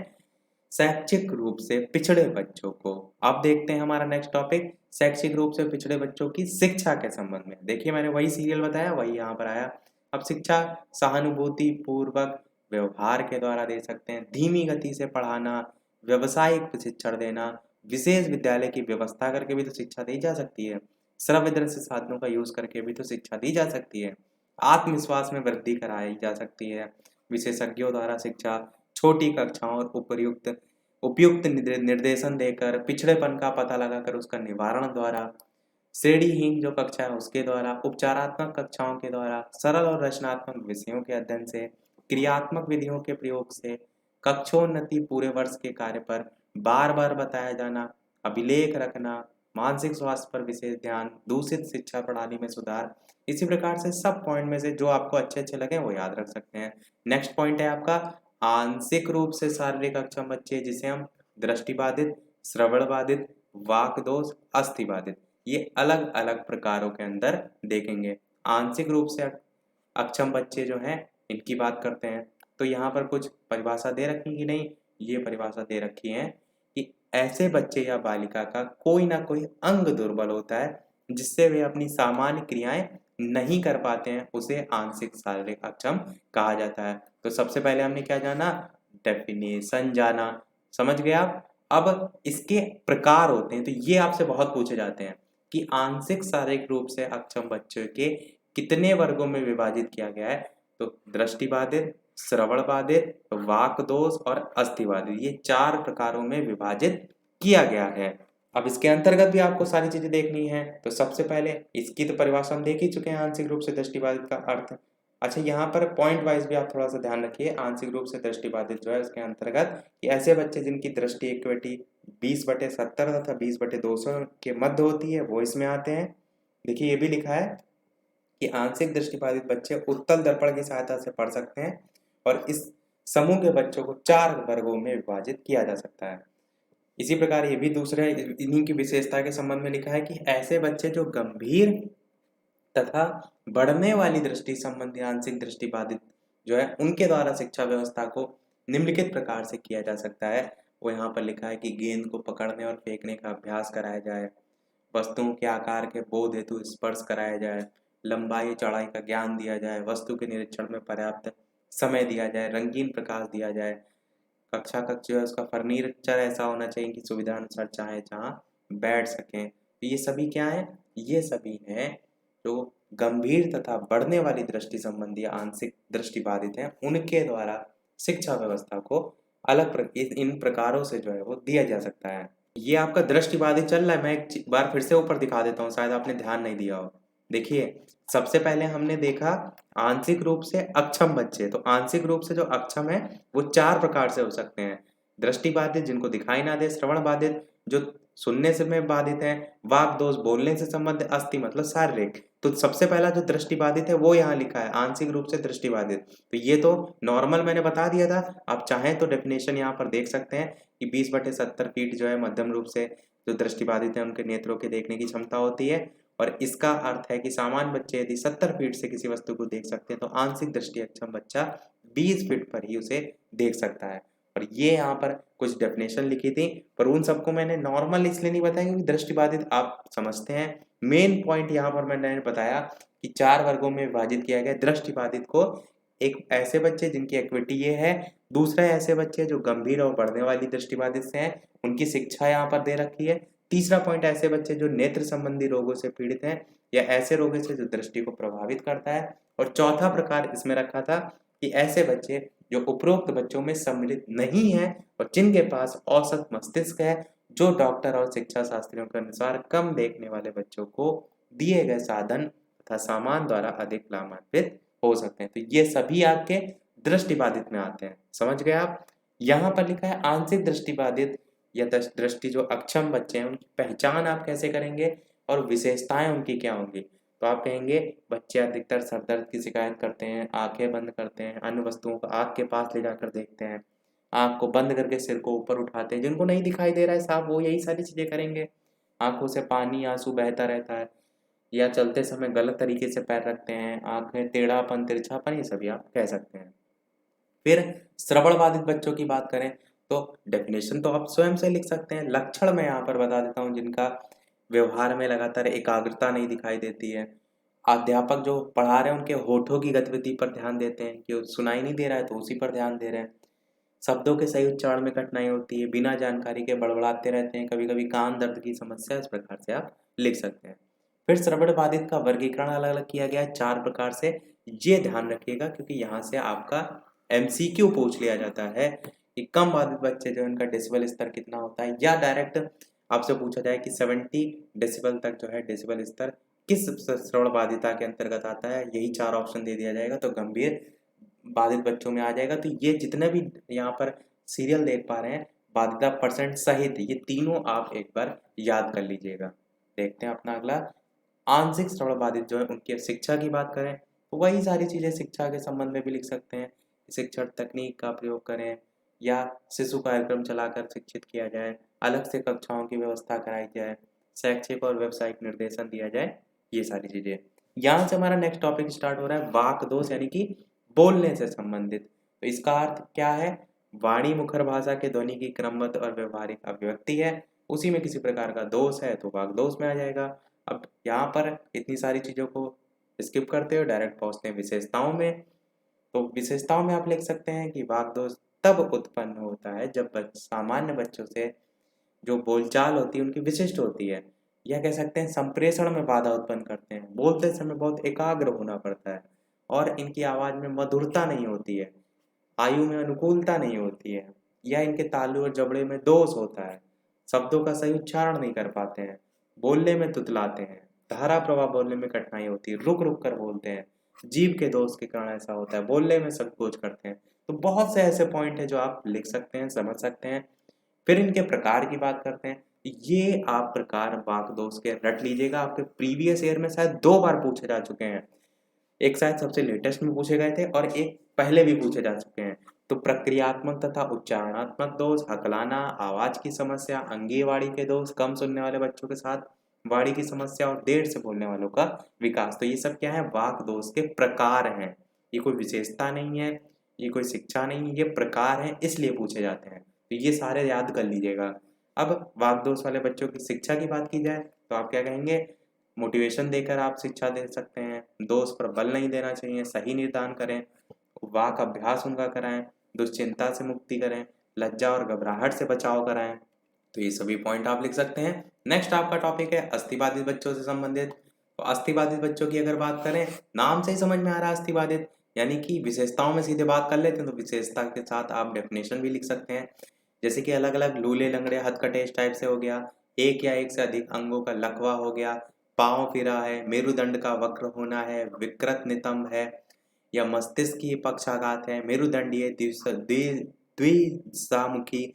शैक्षिक रूप से पिछड़े बच्चों को। अब देखते हैं हमारा नेक्स्ट टॉपिक, शैक्षिक रूप से पिछड़े बच्चों की शिक्षा के संबंध में। देखिए मैंने वही सीरियल बताया वही यहाँ पर आया। अब शिक्षा सहानुभूति पूर्वक व्यवहार के द्वारा दे सकते हैं, धीमी गति से पढ़ाना, व्यवसायिक प्रशिक्षण देना, विशेष विद्यालय की व्यवस्था करके भी तो शिक्षा दी जा सकती है। श्रव्य दृश्य साधनों का यूज करके भी तो शिक्षा दी जा सकती है। आत्मविश्वास में वृद्धि कराई जा सकती है। विशेषज्ञों द्वारा शिक्षा छोटी कक्षाओं और उपयुक्त निर्देशन देकर, पिछड़ेपन का पता लगाकर उसका निवारण द्वारा, श्रेणीहीन जो कक्षा है उसके द्वारा, उपचारात्मक कक्षाओं के द्वारा, सरल और रचनात्मक विषयों के अध्ययन से, क्रियात्मक विधियों के प्रयोग से, कक्षोन्नति, पूरे वर्ष के कार्य पर बार बार बताया जाना, अभिलेख रखना, मानसिक स्वास्थ्य पर विशेष ध्यान, दूषित शिक्षा प्रणाली में सुधार। इसी प्रकार से सब पॉइंट में से जो आपको अच्छे अच्छे लगे वो याद रख सकते हैं। नेक्स्ट पॉइंट है आपका आंशिक रूप से शारीरिक अक्षम बच्चे, जिसे हम दृष्टिबाधित, श्रवण बाधित, वाक दोष, अस्थि बाधित, ये अलग अलग प्रकारों के अंदर देखेंगे। आंशिक रूप से अक्षम बच्चे जो हैं इनकी बात करते हैं तो यहाँ पर कुछ परिभाषा दे रखी कि नहीं, ये परिभाषा दे रखी है कि ऐसे बच्चे या बालिका का कोई ना कोई अंग दुर्बल होता है जिससे वे अपनी सामान्य क्रियाएं नहीं कर पाते हैं, उसे आंशिक शारीरिक अक्षम कहा जाता है। तो सबसे पहले हमने क्या जाना, डेफिनेशन जाना, समझ गए आप। अब इसके प्रकार होते हैं तो ये आपसे बहुत पूछे जाते हैं कि आंशिक शारीरिक रूप से अक्षम बच्चों के कितने वर्गों में विभाजित किया गया है। तो दृष्टिबाधित, श्रवण बाधित, वाक दोष और अस्थि बाधित, ये 4 प्रकारों में विभाजित किया गया है। अब इसके अंतर्गत भी आपको सारी चीजें देखनी है। तो सबसे पहले इसकी तो परिभाषा हम देख ही चुके हैं, आंशिक रूप से दृष्टिबाधित का अर्थ। अच्छा, यहाँ पर पॉइंट वाइज भी आप थोड़ा सा ध्यान रखिए। आंशिक रूप से दृष्टिबाधित जो है उसके अंतर्गत कि ऐसे बच्चे जिनकी दृष्टि इक्विटी 20/70 तथा 20/200 के मध्य होती है वो इसमें आते हैं। देखिए ये भी लिखा है कि आंशिक दृष्टिबाधित बच्चे उत्तल दर्पण की सहायता से पढ़ सकते हैं और इस समूह के बच्चों को 4 वर्गों में विभाजित किया जा सकता है। इसी प्रकार ये भी दूसरे इन्हीं की विशेषता के संबंध में लिखा है कि ऐसे बच्चे जो गंभीर तथा बढ़ने वाली दृष्टि संबंधी आंशिक दृष्टि बाधित जो है उनके द्वारा शिक्षा व्यवस्था को निम्नलिखित प्रकार से किया जा सकता है। वो यहाँ पर लिखा है कि गेंद को पकड़ने और फेंकने का अभ्यास कराया जाए, वस्तुओं के आकार के बोध हेतु स्पर्श कराया जाए, लंबाई चौड़ाई का ज्ञान दिया जाए, वस्तु के निरीक्षण में पर्याप्त समय दिया जाए, रंगीन प्रकाश दिया जाए, कक्षा कक्ष जो है उसका फर्नीचर ऐसा होना चाहिए कि सुविधा अनुसार चाहे जहाँ बैठ सकें। तो ये सभी क्या है, ये सभी हैं जो गंभीर तथा बढ़ने वाली दृष्टि संबंधी आंशिक दृष्टि बाधित हैं, उनके द्वारा शिक्षा व्यवस्था को इन प्रकारों से जो है वो दिया जा सकता है। ये आपका दृष्टि बाधित चल रहा है, मैं एक बार फिर से ऊपर दिखा देता हूँ, शायद आपने ध्यान नहीं दिया हो। देखिए सबसे पहले हमने देखा आंशिक रूप से अक्षम बच्चे। तो आंशिक रूप से जो अक्षम है वो 4 प्रकार से हो सकते हैं। दृष्टि बाधित जिनको दिखाई ना दे, श्रवण बाधित जो सुनने से में बाधित है, वाक दोष बोलने से संबंधित, अस्थि मतलब शारीरिक। तो सबसे पहला जो दृष्टि बाधित है वो यहाँ लिखा है आंशिक रूप से दृष्टि बाधित। तो ये तो नॉर्मल मैंने बता दिया था, आप चाहें तो डेफिनेशन यहाँ पर देख सकते हैं कि 20/70 फीट जो है मध्यम रूप से जो दृष्टि बाधित है उनके नेत्रों के देखने की क्षमता होती है। और इसका अर्थ है कि सामान्य बच्चे यदि 70 फीट से किसी वस्तु को देख सकते हैं तो आंशिक दृष्टि अक्षम बच्चा 20 फीट पर ही उसे देख सकता है। और ये यहाँ पर कुछ डेफिनेशन लिखी थी, पर उन सबको मैंने नॉर्मल इसलिए नहीं बताया क्योंकि दृष्टिबाधित आप समझते हैं। मेन पॉइंट यहाँ पर मैंने बताया कि 4 वर्गों में विभाजित किया गया दृष्टिबाधित को। एक ऐसे बच्चे जिनकी एक्विटी ये है, दूसरा ऐसे बच्चे जो गंभीर और बढ़ने वाली दृष्टिबाधित से हैं, उनकी शिक्षा यहाँ पर दे रखी है। तीसरा पॉइंट ऐसे बच्चे जो नेत्र संबंधी रोगों से पीड़ित हैं या ऐसे रोगों से जो दृष्टि को प्रभावित करता है। और चौथा प्रकार इसमें रखा था कि ऐसे बच्चे जो उपरोक्त बच्चों में सम्मिलित नहीं है और जिनके पास औसत मस्तिष्क है, जो डॉक्टर और शिक्षा शास्त्रियों के अनुसार कम देखने वाले बच्चों को दिए गए साधन तथा सामान द्वारा अधिक लाभान्वित हो सकते हैं। तो ये सभी आपके दृष्टिबाधित में आते हैं, समझ गए आप। यहाँ पर लिखा है आंशिक दृष्टिबाधित या दृष्टि जो अक्षम बच्चे हैं उनकी पहचान आप कैसे करेंगे और विशेषताएं उनकी क्या होंगी। तो आप कहेंगे बच्चे अधिकतर सर दर्द की शिकायत करते हैं, आंखें बंद करते हैं, अन्य वस्तुओं को आँख के पास ले जाकर देखते हैं, आँख को बंद करके सिर को ऊपर उठाते हैं, जिनको नहीं दिखाई दे रहा है साहब वो यही सारी चीजें करेंगे। आंखों से पानी आंसू बहता रहता है, या चलते समय गलत तरीके से पैर रखते हैं, आंखें टेढ़ापन तिरछापन, ये सभी आप कह सकते हैं। फिर श्रवण बाधित बच्चों की बात करें तो डेफिनेशन तो आप स्वयं से लिख सकते हैं। लक्षण मैं यहाँ पर बता देता हूँ, जिनका व्यवहार में लगातार एकाग्रता नहीं दिखाई देती है, अध्यापक जो पढ़ा रहे हैं उनके होठों की गतिविधि पर ध्यान देते हैं कि सुनाई नहीं दे रहा है तो उसी पर ध्यान दे रहे हैं, शब्दों के सही उच्चारण में कठिनाई होती है, बिना जानकारी के बड़बड़ाते रहते हैं, कभी-कभी कान दर्द की समस्या, इस प्रकार से आप लिख सकते हैं। फिर श्रवण बाधित का वर्गीकरण अलग-अलग किया गया है 4 प्रकार से। ये ध्यान रखिएगा क्योंकि यहाँ से आपका एमसीक्यू पूछ लिया जाता है कि कम बाधित बच्चे जो इनका डेसिबल स्तर कितना होता है, या डायरेक्ट आपसे पूछा जाए कि 70 डेसिबल तक जो है डेसिबल स्तर किस श्रवण बाधिता के अंतर्गत आता है। यही 4 ऑप्शन दे दिया जाएगा तो गंभीर बाधित बच्चों में आ जाएगा। तो ये जितने भी यहाँ पर सीरियल देख पा रहे हैं, बाधिता परसेंट सहित ये तीनों आप एक बार याद कर लीजिएगा। देखते हैं अपना अगला, आंशिक श्रवण बाधित जो है उनकी शिक्षा की बात करें तो वही सारी चीज़ें शिक्षा के संबंध में भी लिख सकते हैं। शिक्षण तकनीक का प्रयोग करें या शिशु कार्यक्रम चलाकर शिक्षित किया जाए, अलग से कक्षाओं की व्यवस्था कराई जाए, शैक्षिक और व्यावसायिक निर्देशन दिया जाए, ये सारी चीज़ें। यहाँ से हमारा नेक्स्ट टॉपिक स्टार्ट हो रहा है वाक दोष, यानी कि बोलने से संबंधित। तो इसका अर्थ क्या है? वाणी मुखर भाषा के ध्वनि की क्रमबद्ध और व्यवहारिक अभिव्यक्ति है, उसी में किसी प्रकार का दोष है तो वाक दोष में आ जाएगा। अब यहाँ पर इतनी सारी चीज़ों को स्किप करते हुए डायरेक्ट पहुँचते हैं विशेषताओं में। तो विशेषताओं में आप लिख सकते हैं कि वाक दोष तब उत्पन्न होता है जब सामान्य बच्चों से जो बोलचाल होती है उनकी विशिष्ट होती है, या कह सकते हैं संप्रेषण में बाधा उत्पन्न करते हैं। बोलते समय बहुत एकाग्र होना पड़ता है और इनकी आवाज़ में मधुरता नहीं होती है, आयु में अनुकूलता नहीं होती है, या इनके तालु और जबड़े में दोष होता है, शब्दों का सही उच्चारण नहीं कर पाते हैं, बोलने में तुतलाते हैं, धारा प्रवाह बोलने में कठिनाई होती है, रुक रुक कर बोलते हैं, जीभ के दोष के कारण ऐसा होता है, बोलने में संकोच करते हैं। तो बहुत से ऐसे पॉइंट है जो आप लिख सकते हैं, समझ सकते हैं। फिर इनके प्रकार की बात करते हैं। ये आप प्रकार वाक दोष के रट लीजिएगा, आपके प्रीवियस ईयर में शायद 2 बार पूछे जा चुके हैं। एक शायद सबसे लेटेस्ट में पूछे गए थे और एक पहले भी पूछे जा चुके हैं। तो प्रक्रियात्मक तथा उच्चारणात्मक दोष, हकलाना, आवाज की समस्या, अंगीय वाणी के दोष, कम सुनने वाले बच्चों के साथ वाणी की समस्या और देर से बोलने वालों का विकास। तो ये सब क्या है? वाक दोष के प्रकार हैं। ये कोई विशेषता नहीं है, ये कोई शिक्षा नहीं है, ये प्रकार हैं, इसलिए पूछे जाते हैं। तो ये सारे याद कर लीजिएगा। अब वाक दोष वाले बच्चों की शिक्षा की बात की जाए तो आप क्या कहेंगे? मोटिवेशन देकर आप शिक्षा दे सकते हैं, दोष पर बल नहीं देना चाहिए, सही निर्धारण करें, वाक अभ्यास उनका कराएं, दुश्चिंता से मुक्ति करें, लज्जा और घबराहट से बचाव कराएं। तो ये सभी पॉइंट आप लिख सकते हैं। नेक्स्ट आपका टॉपिक है अस्थिबाधित बच्चों से संबंधित। तो अस्थिबाधित बच्चों की अगर बात करें, नाम से ही समझ में आ रहा है अस्थिबाधित, यानी कि विशेषताओं में सीधे बात कर लेते हैं तो विशेषता के साथ आप डेफिनेशन भी लिख सकते हैं। जैसे कि अलग अलग लूले लंगड़े हथकटे इस टाइप से हो गया, एक या एक से अधिक अंगों का लकवा हो गया, पाँव फिरा है, मेरुदंड का वक्र होना है, विकृत नितंब है, या मस्तिष्क की पक्षाघात है, मेरुदंडीय द्विदिशामुखी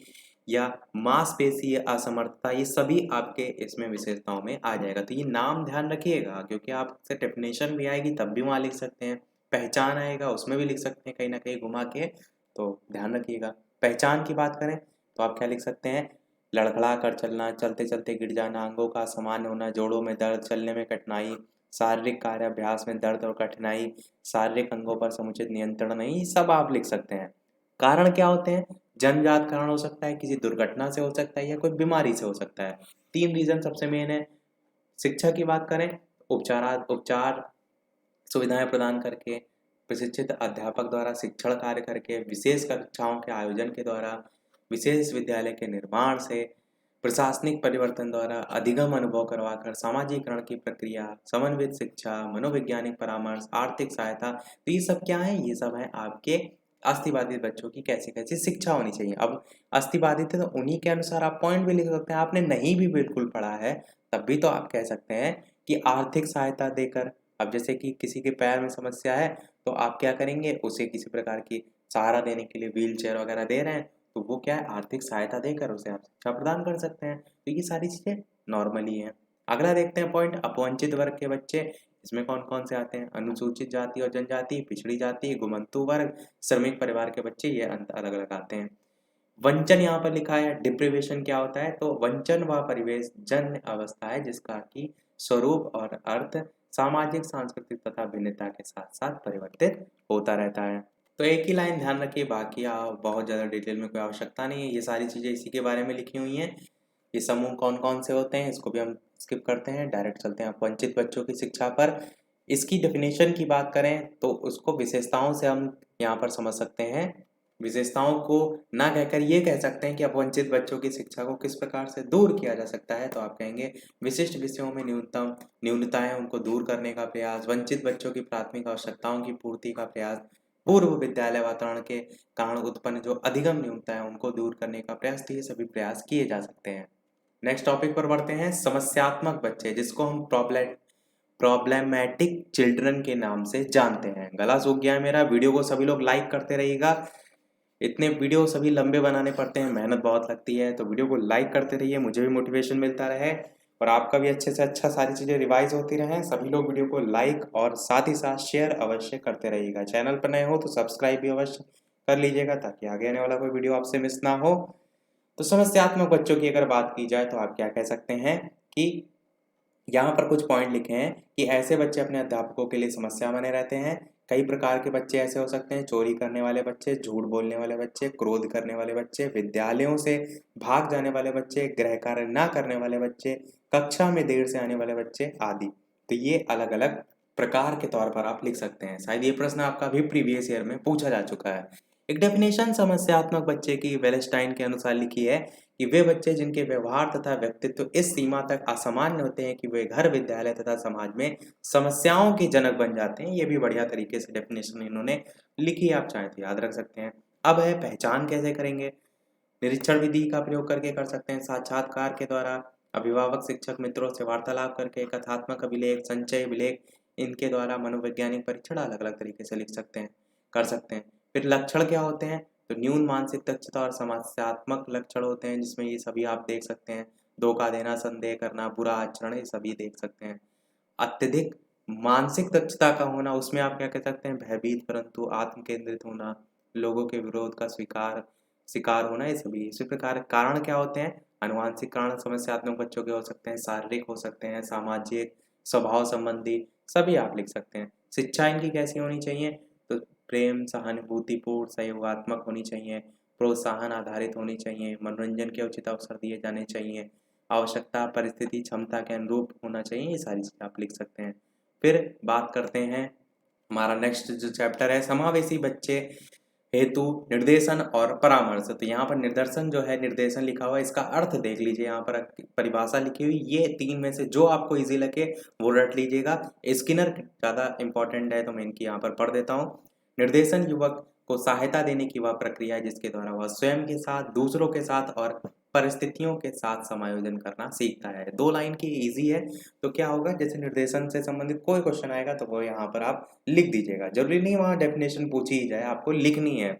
या मांसपेशीय असमर्थता, ये सभी आपके इसमें विशेषताओं में आ जाएगा। तो ये नाम ध्यान रखिएगा क्योंकि आपसे डेफिनेशन भी आएगी तब भी वहाँ लिख सकते हैं, पहचान आएगा उसमें भी लिख सकते हैं कहीं ना कहीं घुमा के, तो ध्यान रखिएगा। पहचान की बात करें तो आप क्या लिख सकते हैं? लड़खड़ा कर चलना, चलते चलते गिर जाना, अंगों का असमान होना, जोड़ों में दर्द, चलने में कठिनाई, शारीरिक कार्याभ्यास में दर्द और कठिनाई, शारीरिक अंगों पर समुचित नियंत्रण नहीं, सब आप लिख सकते हैं। कारण क्या होते हैं? जन्मजात कारण हो सकता है, किसी दुर्घटना से हो सकता है, या कोई बीमारी से हो सकता है। 3 रीजन सबसे मेन है। शिक्षा की बात करें, उपचार सुविधाएं प्रदान करके, प्रशिक्षित अध्यापक द्वारा शिक्षण कार्य करके, विशेष कक्षाओं के आयोजन के द्वारा, विशेष विद्यालय के निर्माण से, प्रशासनिक परिवर्तन द्वारा, अधिगम अनुभव करवाकर, सामाजिकरण की प्रक्रिया, समन्वित शिक्षा, मनोवैज्ञानिक परामर्श, आर्थिक सहायता। तो ये सब क्या है? ये सब है आपके अस्थिबाधित बच्चों की कैसी कैसी शिक्षा होनी चाहिए। अब अस्थिबाधित है तो उन्हीं के अनुसार आप पॉइंट भी लिख सकते हैं। आपने नहीं भी बिल्कुल पढ़ा है तब भी तो आप कह सकते हैं कि आर्थिक सहायता देकर। अब जैसे कि किसी के पैर में समस्या है तो आप क्या करेंगे? उसे किसी प्रकार की सहारा देने के लिए व्हील चेयर वगैरह दे रहे हैं तो वो क्या है? आर्थिक सहायता देकर उसे आप शिक्षा प्रदान कर सकते हैं। तो ये सारी चीज़ें नॉर्मली हैं। अगला देखते हैं पॉइंट, अपवंचित वर्ग के बच्चे। इसमें कौन कौन से आते हैं? अनुसूचित जाति और जनजाति, पिछड़ी जाति, घुमंतु वर्ग, श्रमिक परिवार के बच्चे, ये अलग अलग आते हैं। वंचन यहाँ पर लिखा है, डिप्रिवेशन क्या होता है? तो वंचन व परिवेश जन्य अवस्था है जिसका कि स्वरूप और अर्थ सामाजिक, सांस्कृतिक तथा भिन्नता के साथ साथ परिवर्तित होता रहता है। तो एक ही लाइन ध्यान रखिए, बाकी आप बहुत ज़्यादा डिटेल में कोई आवश्यकता नहीं है। ये सारी चीज़ें इसी के बारे में लिखी हुई हैं। ये समूह कौन कौन से होते हैं इसको भी हम स्किप करते हैं, डायरेक्ट चलते हैं वंचित बच्चों की शिक्षा पर। इसकी डेफिनेशन की बात करें तो उसको विशेषताओं से हम यहाँ पर समझ सकते हैं। विशेषताओं को ना कहकर ये कह सकते हैं कि अब वंचित बच्चों की शिक्षा को किस प्रकार से दूर किया जा सकता है, तो आप कहेंगे विशिष्ट विषयों में न्यूनताएं उनको दूर करने का प्रयास, वंचित बच्चों की प्राथमिक आवश्यकताओं की पूर्ति का प्रयास, पूर्व विद्यालय वातावरण के कारण उत्पन्न जो अधिगम न्यूनता है उनको दूर करने का प्रयास, तो ये सभी प्रयास किए जा सकते हैं। नेक्स्ट टॉपिक पर बढ़ते हैं, समस्यात्मक बच्चे, जिसको हम प्रॉब्लमैटिक चिल्ड्रन के नाम से जानते हैं। गला सूख गया है मेरा, वीडियो को सभी लोग लाइक करते रहिएगा। इतने वीडियो सभी लंबे बनाने पड़ते हैं, मेहनत बहुत लगती है, तो वीडियो को लाइक करते रहिए, मुझे भी मोटिवेशन मिलता रहे और आपका भी अच्छे से अच्छा सारी चीज़ें रिवाइज होती रहें। सभी लोग वीडियो को लाइक और साथ ही साथ शेयर अवश्य करते रहिएगा। चैनल पर नए हो तो सब्सक्राइब भी अवश्य कर लीजिएगा ताकि आगे आने वाला कोई वीडियो आपसे मिस ना हो। तो समस्यात्मक बच्चों की अगर बात की जाए तो आप क्या कह सकते हैं कि यहाँ पर कुछ पॉइंट लिखे हैं कि ऐसे बच्चे अपने अध्यापकों के लिए समस्या बने रहते हैं। कई प्रकार के बच्चे ऐसे हो सकते हैं, चोरी करने वाले बच्चे, झूठ बोलने वाले बच्चे, क्रोध करने वाले बच्चे, विद्यालयों से भाग जाने वाले बच्चे, गृह कार्य ना करने वाले बच्चे, कक्षा में देर से आने वाले बच्चे आदि। तो ये अलग अलग प्रकार के तौर पर आप लिख सकते हैं। शायद ये प्रश्न आपका भी प्रीवियस ईयर में पूछा जा चुका है। एक डेफिनेशन समस्यात्मक बच्चे की वेलेस्टाइन के अनुसार लिखी है कि वे बच्चे जिनके व्यवहार तथा व्यक्तित्व इस सीमा तक असामान्य होते हैं कि वे घर, विद्यालय तथा समाज में समस्याओं के जनक बन जाते हैं। ये भी बढ़िया तरीके से डेफिनेशन इन्होंने लिखी, आप चाहें तो याद रख सकते हैं। अब है पहचान कैसे करेंगे, निरीक्षण विधि का प्रयोग करके कर सकते हैं, साक्षात्कार के द्वारा, अभिभावक शिक्षक मित्रों से वार्तालाप करके, कथात्मक अभिलेख, संचय विलेख, इनके द्वारा मनोवैज्ञानिक परीक्षण अलग अलग तरीके से लिख सकते हैं, कर सकते हैं। फिर लक्षण क्या होते हैं, तो न्यून मानसिक दक्षता और समस्यात्मक लक्षण होते हैं, जिसमें ये सभी आप देख सकते हैं, धोखा देना, संदेह करना, बुरा आचरण, ये सभी देख सकते हैं। अत्यधिक मानसिक दक्षता का होना, उसमें आप क्या कह सकते हैं, भयभीत परंतु आत्म केंद्रित होना, लोगों के विरोध का शिकार होना, ये सभी। इसी प्रकार कारण क्या होते हैं, अनुवांशिक कारण समस्यात्मक बच्चों के हो सकते हैं, शारीरिक हो सकते हैं, सामाजिक, स्वभाव संबंधी, सभी आप लिख सकते हैं। शिक्षा इनकी कैसी होनी चाहिए, तो प्रेम, सहानुभूतिपूर्ण, सहयोगात्मक होनी चाहिए, प्रोत्साहन आधारित होनी चाहिए, मनोरंजन के उचित अवसर दिए जाने चाहिए, आवश्यकता, परिस्थिति, क्षमता के अनुरूप होना चाहिए, ये सारी चीज़ें आप लिख सकते हैं। फिर बात करते हैं, हमारा नेक्स्ट जो चैप्टर है, समावेशी बच्चे हेतु निर्देशन और परामर्श। तो यहाँ पर निर्देशन जो है, निर्देशन लिखा हुआ है, इसका अर्थ देख लीजिए, यहाँ पर परिभाषा लिखी हुई, ये तीन में से जो आपको इजी लगे वो रट लीजिएगा। स्किनर ज़्यादा इंपॉर्टेंट है तो मैं इनकी यहाँ पर पढ़ देता हूँ। निर्देशन युवक को सहायता देने की वह प्रक्रिया है जिसके द्वारा वह स्वयं के साथ, दूसरों के साथ और परिस्थितियों के साथ समायोजन करना सीखता है। 2 लाइन की इजी है, तो क्या होगा, जैसे निर्देशन से संबंधित कोई क्वेश्चन आएगा तो वो यहाँ पर आप लिख दीजिएगा। जरूरी नहीं वहाँ डेफिनेशन पूछी ही जाए, आपको लिखनी है।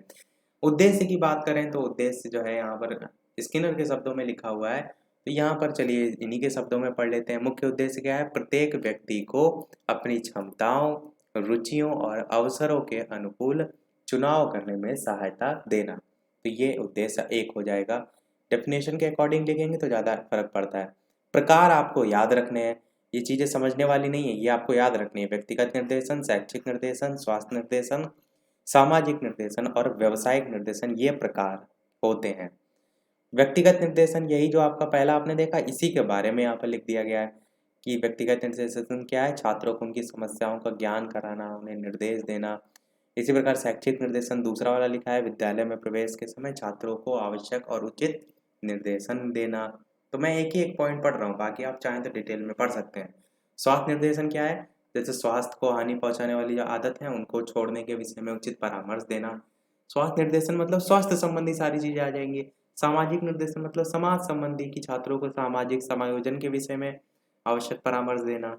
उद्देश्य की बात करें तो उद्देश्य जो है यहाँ पर स्किनर के शब्दों में लिखा हुआ है, तो यहाँ पर चलिए इन्हीं के शब्दों में पढ़ लेते हैं। मुख्य उद्देश्य क्या है, प्रत्येक व्यक्ति को अपनी क्षमताओं, रुचियों और अवसरों के अनुकूल चुनाव करने में सहायता देना। तो ये उद्देश्य एक हो जाएगा। डेफिनेशन के अकॉर्डिंग लिखेंगे तो ज़्यादा फर्क पड़ता है। प्रकार आपको याद रखने हैं, ये चीज़ें समझने वाली नहीं है, ये आपको याद रखनी है। व्यक्तिगत निर्देशन, शैक्षिक निर्देशन, स्वास्थ्य निर्देशन, सामाजिक निर्देशन और व्यावसायिक निर्देशन, ये प्रकार होते हैं। व्यक्तिगत निर्देशन यही जो आपका पहला आपने देखा, इसी के बारे में यहाँ पर लिख दिया गया है कि व्यक्तिगत निर्देशन क्या है, छात्रों को उनकी समस्याओं का ज्ञान कराना, उन्हें निर्देश देना। इसी प्रकार शैक्षिक निर्देशन दूसरा वाला लिखा है, विद्यालय में प्रवेश के समय छात्रों को आवश्यक और उचित निर्देशन देना। तो मैं एक ही एक पॉइंट पढ़ रहा हूँ, बाकी आप चाहें तो डिटेल में पढ़ सकते हैं। स्वास्थ्य निर्देशन क्या है, जैसे स्वास्थ्य को हानि पहुंचाने वाली जो आदत है उनको छोड़ने के विषय में उचित परामर्श देना। स्वास्थ्य निर्देशन मतलब स्वास्थ्य संबंधी सारी चीजें आ जाएंगी। सामाजिक निर्देशन मतलब समाज संबंधी, की छात्रों को सामाजिक समायोजन के विषय में आवश्यक परामर्श देना।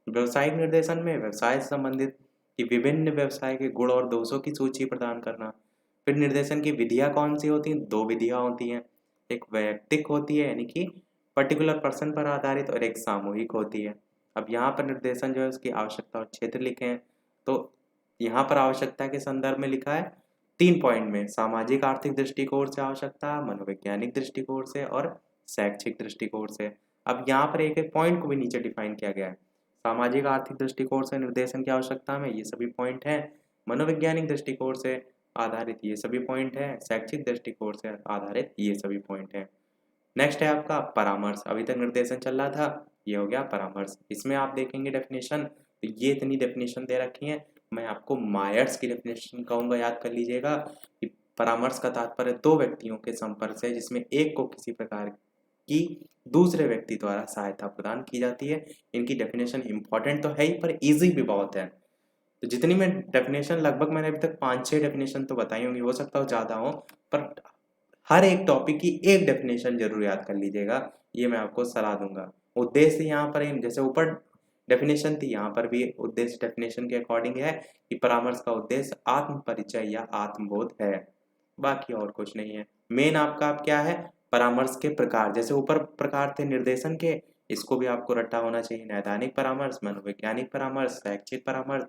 व्यवसायिक निर्देशन में व्यवसाय से संबंधित कि विभिन्न व्यवसाय के गुण और दोषों की सूची प्रदान करना। फिर निर्देशन की विधियां कौन सी होती हैं, 2 विधियां होती हैं, एक वैयक्तिक होती है यानी कि पर्टिकुलर पर्सन पर आधारित, और एक सामूहिक होती है। अब यहाँ पर निर्देशन जो है उसकी आवश्यकता और क्षेत्र लिखे हैं, तो यहाँ पर आवश्यकता के संदर्भ में लिखा है 3 पॉइंट में, सामाजिक आर्थिक दृष्टिकोण से आवश्यकता, मनोवैज्ञानिक दृष्टिकोण से और शैक्षिक दृष्टिकोण से। अब यहाँ पर एक एक पॉइंट को भी नीचे डिफाइन किया गया है। सामाजिक आर्थिक दृष्टिकोण से निर्देशन की आवश्यकता में ये सभी पॉइंट हैं, मनोवैज्ञानिक दृष्टिकोण से आधारित ये सभी पॉइंट हैं, शैक्षिक दृष्टिकोण से आधारित ये सभी पॉइंट हैं। नेक्स्ट है आपका परामर्श। अभी तक निर्देशन चल रहा था, ये हो गया परामर्श। इसमें आप देखेंगे डेफिनेशन, तो ये इतनी डेफिनेशन दे रखी है। मैं आपको मायर्स की डेफिनेशन कहूँगा, याद कर लीजिएगा कि परामर्श का तात्पर्य दो व्यक्तियों के संपर्क से जिसमें एक को किसी प्रकार की दूसरे व्यक्ति द्वारा सहायता प्रदान की जाती है। इनकी डेफिनेशन इंपॉर्टेंट तो है ही पर इजी भी बहुत है। तो जितनी मैं डेफिनेशन लगभग मैंने अभी तक 5-6 डेफिनेशन तो बताई होंगी, हो सकता हो ज़्यादा हो, पर हर एक टॉपिक की एक डेफिनेशन जरूर याद कर लीजिएगा, ये मैं आपको सलाह दूंगा। उद्देश्य यहाँ पर जैसे ऊपर डेफिनेशन थी, यहाँ पर भी उद्देश्य डेफिनेशन के अकॉर्डिंग है कि परामर्श का उद्देश्य आत्म परिचय या आत्मबोध है, बाकी और कुछ नहीं है। मेन आपका आप क्या है, परामर्श के प्रकार, जैसे ऊपर प्रकार थे निर्देशन के, इसको भी आपको रट्टा होना चाहिए। नैदानिक परामर्श, मनोवैज्ञानिक परामर्श, शैक्षिक परामर्श,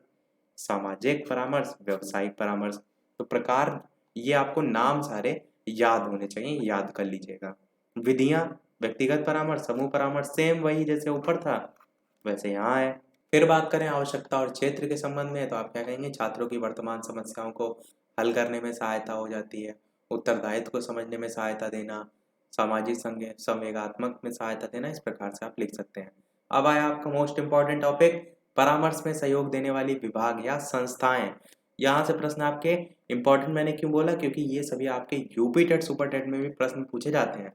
सामाजिक परामर्श, व्यवसायिक परामर्श। तो प्रकार ये आपको नाम सारे याद होने चाहिए, याद कर लीजिएगा। विधियां, व्यक्तिगत परामर्श, समूह परामर्श, सेम वही जैसे ऊपर था वैसे यहाँ है। फिर बात करें आवश्यकता और क्षेत्र के संबंध में, तो आप क्या कहेंगे, छात्रों की वर्तमान समस्याओं को हल करने में सहायता हो जाती है, उत्तरदायित्व को समझने में सहायता देना, सामाजिक संवेगात्मक में सहायता देना, इस प्रकार से आप लिख सकते हैं। अब आया आपका मोस्ट इंपॉर्टेंट टॉपिक, परामर्श में सहयोग देने वाली विभाग या संस्थाएं। यहाँ से प्रश्न आपके इंपॉर्टेंट मैंने क्यों बोला, क्योंकि ये सभी आपके यूपी टेट सुपर टेट में भी प्रश्न पूछे जाते हैं।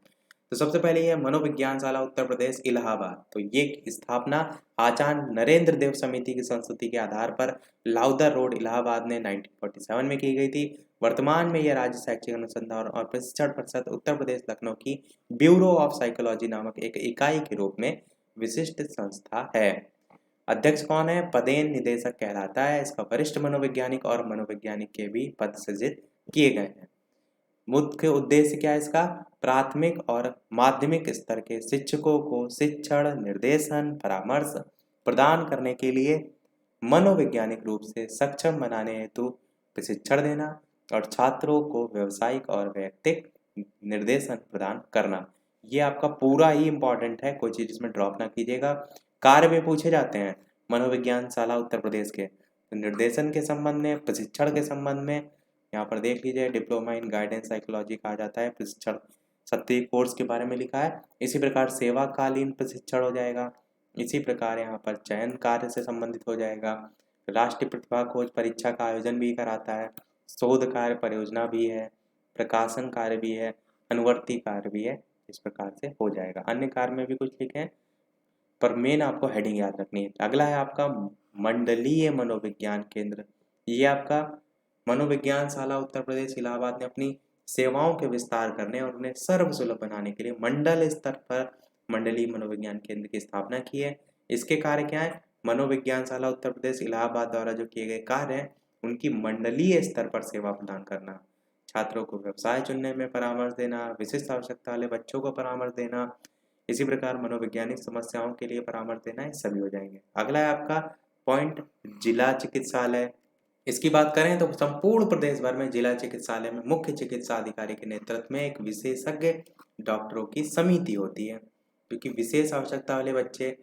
तो सबसे पहले ये मनोविज्ञानशाला उत्तर प्रदेश इलाहाबाद, तो ये स्थापना आचार्य नरेंद्र देव समिति की संस्तुति के आधार पर लाउदर रोड इलाहाबाद ने 1947 में की गई थी। वर्तमान में यह राज्य शैक्षिक अनुसंधान और प्रशिक्षण परिषद उत्तर प्रदेश लखनऊ की ब्यूरो ऑफ साइकोलॉजी नामक एक इकाई के रूप में विशिष्ट संस्था है। अध्यक्ष कौन है, पदेन निदेशक कहलाता है। इसका वरिष्ठ मनोवैज्ञानिक और मनोवैज्ञानिक के भी पद सृजित किए गए हैं। मुख्य उद्देश्य क्या है इसका, प्राथमिक और माध्यमिक स्तर के शिक्षकों को शिक्षण, निर्देशन, परामर्श प्रदान करने के लिए मनोवैज्ञानिक रूप से सक्षम बनाने हेतु प्रशिक्षण देना और छात्रों को व्यावसायिक और वैयक्तिक निर्देशन प्रदान करना। ये आपका पूरा ही इंपॉर्टेंट है, कोई चीज इसमें ड्रॉप ना कीजिएगा। कार्य भी पूछे जाते हैं मनोविज्ञानशाला उत्तर प्रदेश के, तो निर्देशन के संबंध में, प्रशिक्षण के संबंध में यहाँ पर देख लीजिए, डिप्लोमा इन गाइडेंस साइकोलॉजी कहा जाता है, प्रशिक्षण सत्य कोर्स के बारे में लिखा है। इसी प्रकार सेवाकालीन प्रशिक्षण हो जाएगा। इसी प्रकार यहाँ पर चयन कार्य से संबंधित हो जाएगा। राष्ट्रीय प्रतिभा खोज परीक्षा का आयोजन भी कराता है। शोध कार्य परियोजना भी है, प्रकाशन कार्य भी है, अनुवर्ती कार्य भी है, इस प्रकार से हो जाएगा। अन्य कार्य में भी कुछ लिखे हैं पर मेन आपको हेडिंग याद रखनी है। अगला है आपका मंडलीय मनोविज्ञान केंद्र। ये आपका मनोविज्ञानशाला उत्तर प्रदेश इलाहाबाद ने अपनी सेवाओं के विस्तार करने और उन्हें सर्वसुलभ बनाने के लिए मंडल स्तर पर मंडलीय मनोविज्ञान केंद्र की स्थापना की है। इसके कार्य क्या है, मनोविज्ञानशाला उत्तर प्रदेश इलाहाबाद द्वारा जो किए गए कार्य हैं उनकी मंडलीय स्तर पर सेवा प्रदान करना, छात्रों को व्यवसाय चुनने में परामर्श देना, विशिष्ट आवश्यकता वाले बच्चों को परामर्श देना, इसी प्रकार मनोवैज्ञानिक समस्याओं के लिए परामर्श देना, ये सभी हो जाएंगे। अगला है आपका पॉइंट जिला चिकित्सालय। इसकी बात करें तो संपूर्ण प्रदेश भर में जिला चिकित्सालय में मुख्य चिकित्सा अधिकारी के नेतृत्व में एक विशेषज्ञ डॉक्टरों की समिति होती है, क्योंकि विशेष आवश्यकता वाले बच्चे,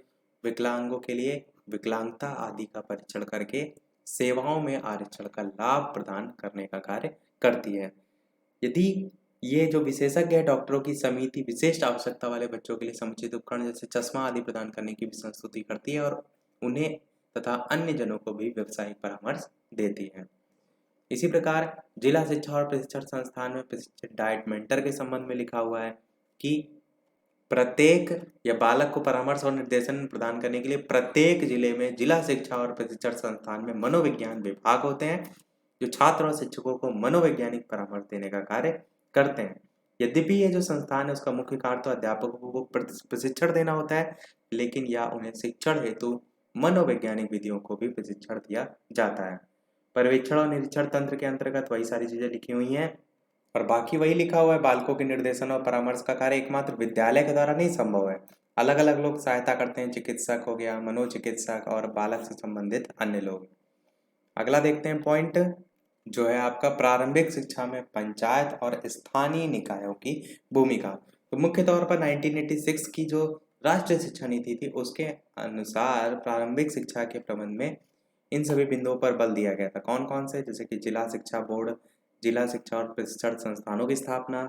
विकलांगों के लिए विकलांगता आदि का परीक्षण करके सेवाओं में आरक्षण का लाभ प्रदान करने का कार्य करती है। यदि ये जो विशेषज्ञ है डॉक्टरों की समिति विशिष्ट आवश्यकता वाले बच्चों के लिए समुचित उपकरण जैसे चश्मा आदि प्रदान करने की भी संस्तुति करती है और उन्हें तथा अन्य जनों को भी व्यावसायिक परामर्श देती है। इसी प्रकार जिला शिक्षा और प्रशिक्षण संस्थान में प्रशिक्षित डाइट मेंटर के संबंध में लिखा हुआ है कि प्रत्येक या बालक को परामर्श और निर्देशन प्रदान करने के लिए प्रत्येक जिले में जिला शिक्षा और प्रशिक्षण संस्थान में मनोविज्ञान विभाग होते हैं जो छात्र और शिक्षकों को मनोवैज्ञानिक परामर्श देने का कार्य करते हैं। यद्यपि ये जो संस्थान है उसका मुख्य कार्य तो अध्यापकों को प्रशिक्षण देना होता है, लेकिन यह उन्हें शिक्षण हेतु मनोवैज्ञानिक विधियों को भी प्रशिक्षण दिया जाता है। पर्यवेक्षण और निरीक्षण तंत्र के अंतर्गत वही सारी चीजें लिखी हुई हैं और बाकी वही लिखा हुआ है। बालकों के निर्देशन और परामर्श का कार्य एकमात्र विद्यालय के द्वारा नहीं संभव है, अलग अलग लोग सहायता करते हैं, चिकित्सक हो गया, मनोचिकित्सक और बालक से संबंधित अन्य लोग। अगला देखते हैं पॉइंट जो है आपका प्रारंभिक शिक्षा में पंचायत और स्थानीय निकायों की भूमिका। तो मुख्य तौर पर 1986 की जो राष्ट्रीय शिक्षा नीति थी उसके अनुसार प्रारंभिक शिक्षा के प्रबंध में इन सभी बिंदुओं पर बल दिया गया था। कौन कौन से, जैसे कि जिला शिक्षा बोर्ड, जिला शिक्षा और प्रशिक्षण संस्थानों की स्थापना,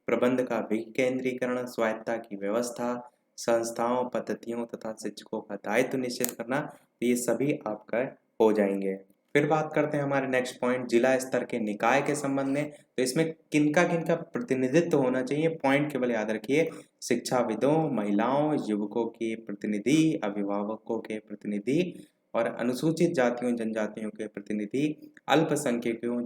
प्रबंध का विकेंद्रीकरण, स्वायत्तता की व्यवस्था, संस्थाओं, पद्धतियों तथा शिक्षकों का दायित्व निश्चित करना, ये सभी आपका हो जाएंगे। फिर बात करते हैं हमारे नेक्स्ट पॉइंट जिला स्तर के निकाय के संबंध में। तो इसमें किनका किनका प्रतिनिधित्व होना चाहिए, पॉइंट केवल याद रखिए। शिक्षाविदों, महिलाओं, युवकों के प्रतिनिधि, अभिभावकों के प्रतिनिधि और अनुसूचित जातियों जनजातियों के प्रतिनिधि, अल्पसंख्यकों,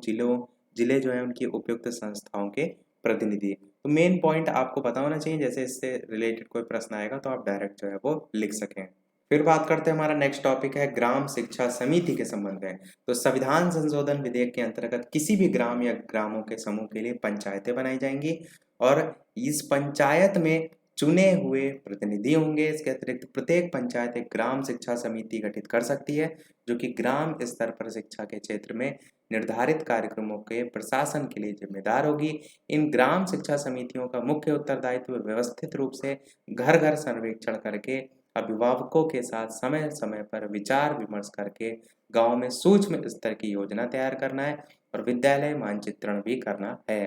जिले जो है उनकी उपयुक्त संस्थाओं के प्रतिनिधि। तो मेन पॉइंट आपको पता होना चाहिए, जैसे इससे रिलेटेड कोई प्रश्न आएगा तो आप डायरेक्ट जो है वो लिख सकें। फिर बात करते हैं, हमारा नेक्स्ट टॉपिक है ग्राम शिक्षा समिति के संबंध में। तो संविधान संशोधन विधेयक के अंतर्गत किसी भी ग्राम या ग्रामों के समूह के लिए पंचायतें बनाई जाएंगी और इस पंचायत में चुने हुए प्रतिनिधि होंगे। इसके अतिरिक्त प्रत्येक पंचायत एक ग्राम शिक्षा समिति गठित कर सकती है, जो कि ग्राम स्तर पर शिक्षा के क्षेत्र में निर्धारित कार्यक्रमों के प्रशासन के लिए जिम्मेदार होगी। इन ग्राम शिक्षा समितियों का मुख्य उत्तरदायित्व व्यवस्थित रूप से घर घर सर्वेक्षण करके अभिभावकों के साथ समय समय पर विचार विमर्श करके गांव में सूक्ष्म स्तर की योजना तैयार करना है और विद्यालय मानचित्रण भी करना है।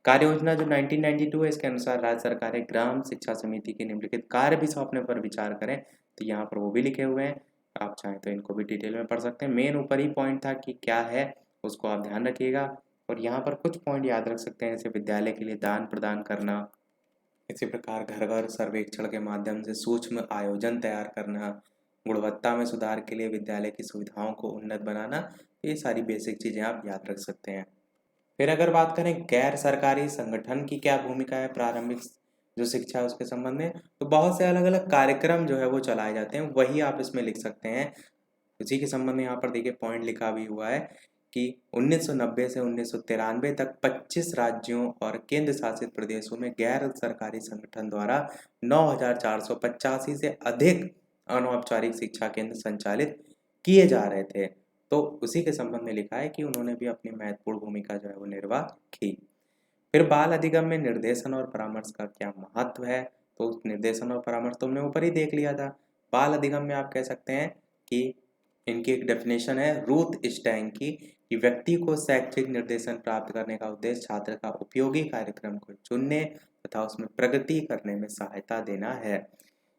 कार्य योजना जो 1992 है, इसके अनुसार राज्य सरकार एक ग्राम शिक्षा समिति के निम्नलिखित कार्य भी सौंपने पर विचार करें। तो यहाँ पर वो भी लिखे हुए हैं, आप चाहें तो इनको भी डिटेल में पढ़ सकते हैं। मेन ऊपर ही पॉइंट था कि क्या है उसको आप ध्यान रखिएगा। और यहाँ पर कुछ पॉइंट याद रख सकते हैं, जैसे विद्यालय के लिए दान प्रदान करना, इसी प्रकार घर घर सर्वेक्षण के माध्यम से सूक्ष्म आयोजन तैयार करना, गुणवत्ता में सुधार के लिए विद्यालय की सुविधाओं को उन्नत बनाना, ये सारी बेसिक चीज़ें आप याद रख सकते हैं। फिर अगर बात करें गैर सरकारी संगठन की क्या भूमिका है प्रारंभिक जो शिक्षा है उसके संबंध में, तो बहुत से अलग अलग कार्यक्रम जो है वो चलाए जाते हैं, वही आप इसमें लिख सकते हैं। उसी के संबंध में यहाँ पर देखिए पॉइंट लिखा भी हुआ है कि 1990 से 1993 तक 25 राज्यों और केंद्र शासित प्रदेशों में गैर सरकारी संगठन द्वारा 9,485 से अधिक अनौपचारिक शिक्षा केंद्र संचालित किए जा रहे थे। तो उसी के संबंध में लिखा है कि उन्होंने भी अपनी महत्वपूर्ण भूमिका जो है वो निर्वाह की। फिर बाल अधिगम में निर्देशन और परामर्श का क्या महत्व है, तो उस निर्देशन और परामर्श तुमने ऊपर ही देख लिया था। बाल अधिगम में आप कह सकते हैं कि इनकी एक डेफिनेशन है रूथ स्टैंग की, कि व्यक्ति को शैक्षिक निर्देशन प्राप्त करने का उद्देश्य छात्र का उपयोगी कार्यक्रम को चुनने तथा उसमें प्रगति करने में सहायता देना है।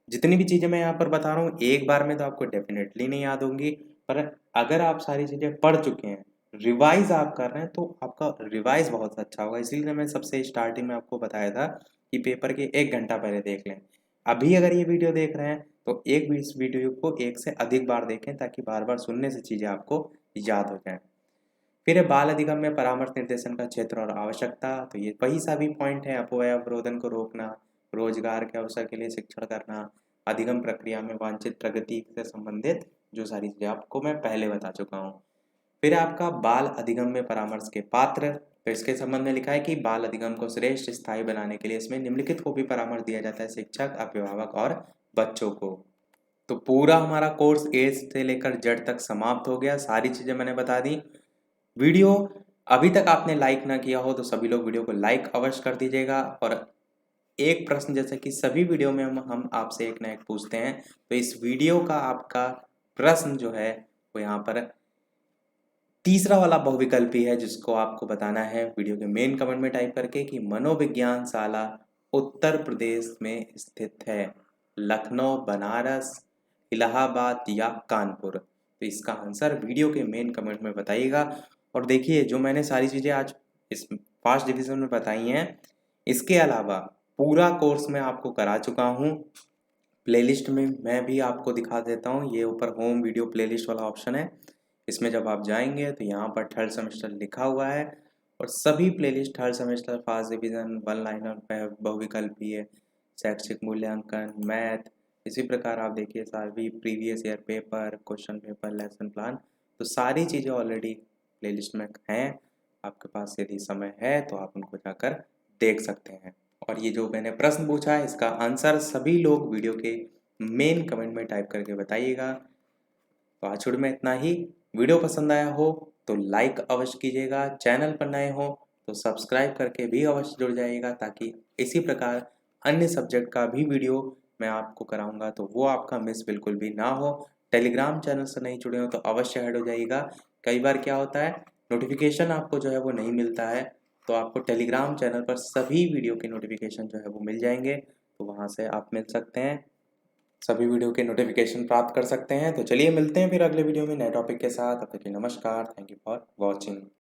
जितनी भी चीज़ें मैं यहाँ पर बता रहा हूँ एक बार में तो आपको डेफिनेटली नहीं याद होंगी, पर अगर आप सारी चीज़ें पढ़ चुके हैं, रिवाइज आप कर रहे हैं, तो आपका रिवाइज बहुत अच्छा होगा। इसलिए मैं सबसे स्टार्टिंग में आपको बताया था कि पेपर के 1 घंटा पहले देख लें। अभी अगर ये वीडियो देख रहे हैं तो इस वीडियो को 1 से अधिक बार देखें, ताकि बार बार सुनने से चीज़ें आपको याद हो जाएं। फिर बाल अधिगम में परामर्श निर्देशन का क्षेत्र और आवश्यकता, तो ये वही सभी पॉइंट है। अपव्यय अवरोधन को रोकना, रोजगार के अवसर के लिए शिक्षण करना, अधिगम प्रक्रिया में वांछित प्रगति से संबंधित जो सारी चीज़ें आपको मैं पहले बता चुका हूँ। फिर आपका बाल अधिगम में परामर्श के पात्र, तो इसके संबंध में लिखा है कि बाल अधिगम को श्रेष्ठ स्थायी बनाने के लिए इसमें निम्नलिखित को भी परामर्श दिया जाता है, शिक्षक, अभिभावक और बच्चों को। तो पूरा हमारा कोर्स ए से लेकर जेड तक समाप्त हो गया, सारी चीज़ें मैंने बता दी। वीडियो अभी तक आपने लाइक ना किया हो तो सभी लोग वीडियो को लाइक अवश्य कर दीजिएगा। और एक प्रश्न, जैसे कि सभी वीडियो में हम आपसे एक ना एक पूछते हैं, तो इस वीडियो का आपका प्रश्न जो है वो यहाँ पर तीसरा वाला बहुविकल्पी है, जिसको आपको बताना है वीडियो के मेन कमेंट में टाइप करके कि मनोविज्ञान शाला उत्तर प्रदेश में स्थित है, लखनऊ, बनारस, इलाहाबाद या कानपुर। तो इसका आंसर वीडियो के मेन कमेंट में बताइएगा। और देखिए जो मैंने सारी चीज़ें आज इस फर्स्ट डिवीज़न में बताई हैं, इसके अलावा पूरा कोर्स मैं आपको करा चुका हूँ। प्लेलिस्ट में मैं भी आपको दिखा देता हूँ, ये ऊपर होम वीडियो प्लेलिस्ट वाला ऑप्शन है, इसमें जब आप जाएंगे तो यहाँ पर थर्ड सेमेस्टर लिखा हुआ है और सभी playlist third semester, first division, one liner, बहुविकल्पीय, शैक्षिक मूल्यांकन, मैथ, इसी प्रकार आप देखिए सारी previous year paper, question paper, lesson plan, तो सारी चीज़ें ऑलरेडी प्लेलिस्ट में हैं। आपके पास यदि समय है तो आप उनको जाकर देख सकते हैं। और ये जो मैंने प्रश्न पूछा है इसका आंसर सभी लोग वीडियो के मेन कमेंट में टाइप करके बताइएगा। तो आज छोड़ में इतना ही। वीडियो पसंद आया हो तो लाइक अवश्य कीजिएगा, चैनल पर नए हो तो सब्सक्राइब करके भी अवश्य जुड़ जाइएगा, ताकि इसी प्रकार अन्य सब्जेक्ट का भी वीडियो मैं आपको कराऊंगा तो वो आपका मिस बिल्कुल भी ना हो। टेलीग्राम चैनल से नहीं जुड़े हो तो अवश्य ऐड हो जाइएगा। कई बार क्या होता है, नोटिफिकेशन आपको जो है वो नहीं मिलता है, तो आपको टेलीग्राम चैनल पर सभी वीडियो के नोटिफिकेशन जो है वो मिल जाएंगे, तो वहाँ से आप मिल सकते हैं। सभी वीडियो के नोटिफिकेशन प्राप्त कर सकते हैं। तो चलिए मिलते हैं फिर अगले वीडियो में नए टॉपिक के साथ। तब तक के लिए नमस्कार। Thank you for watching.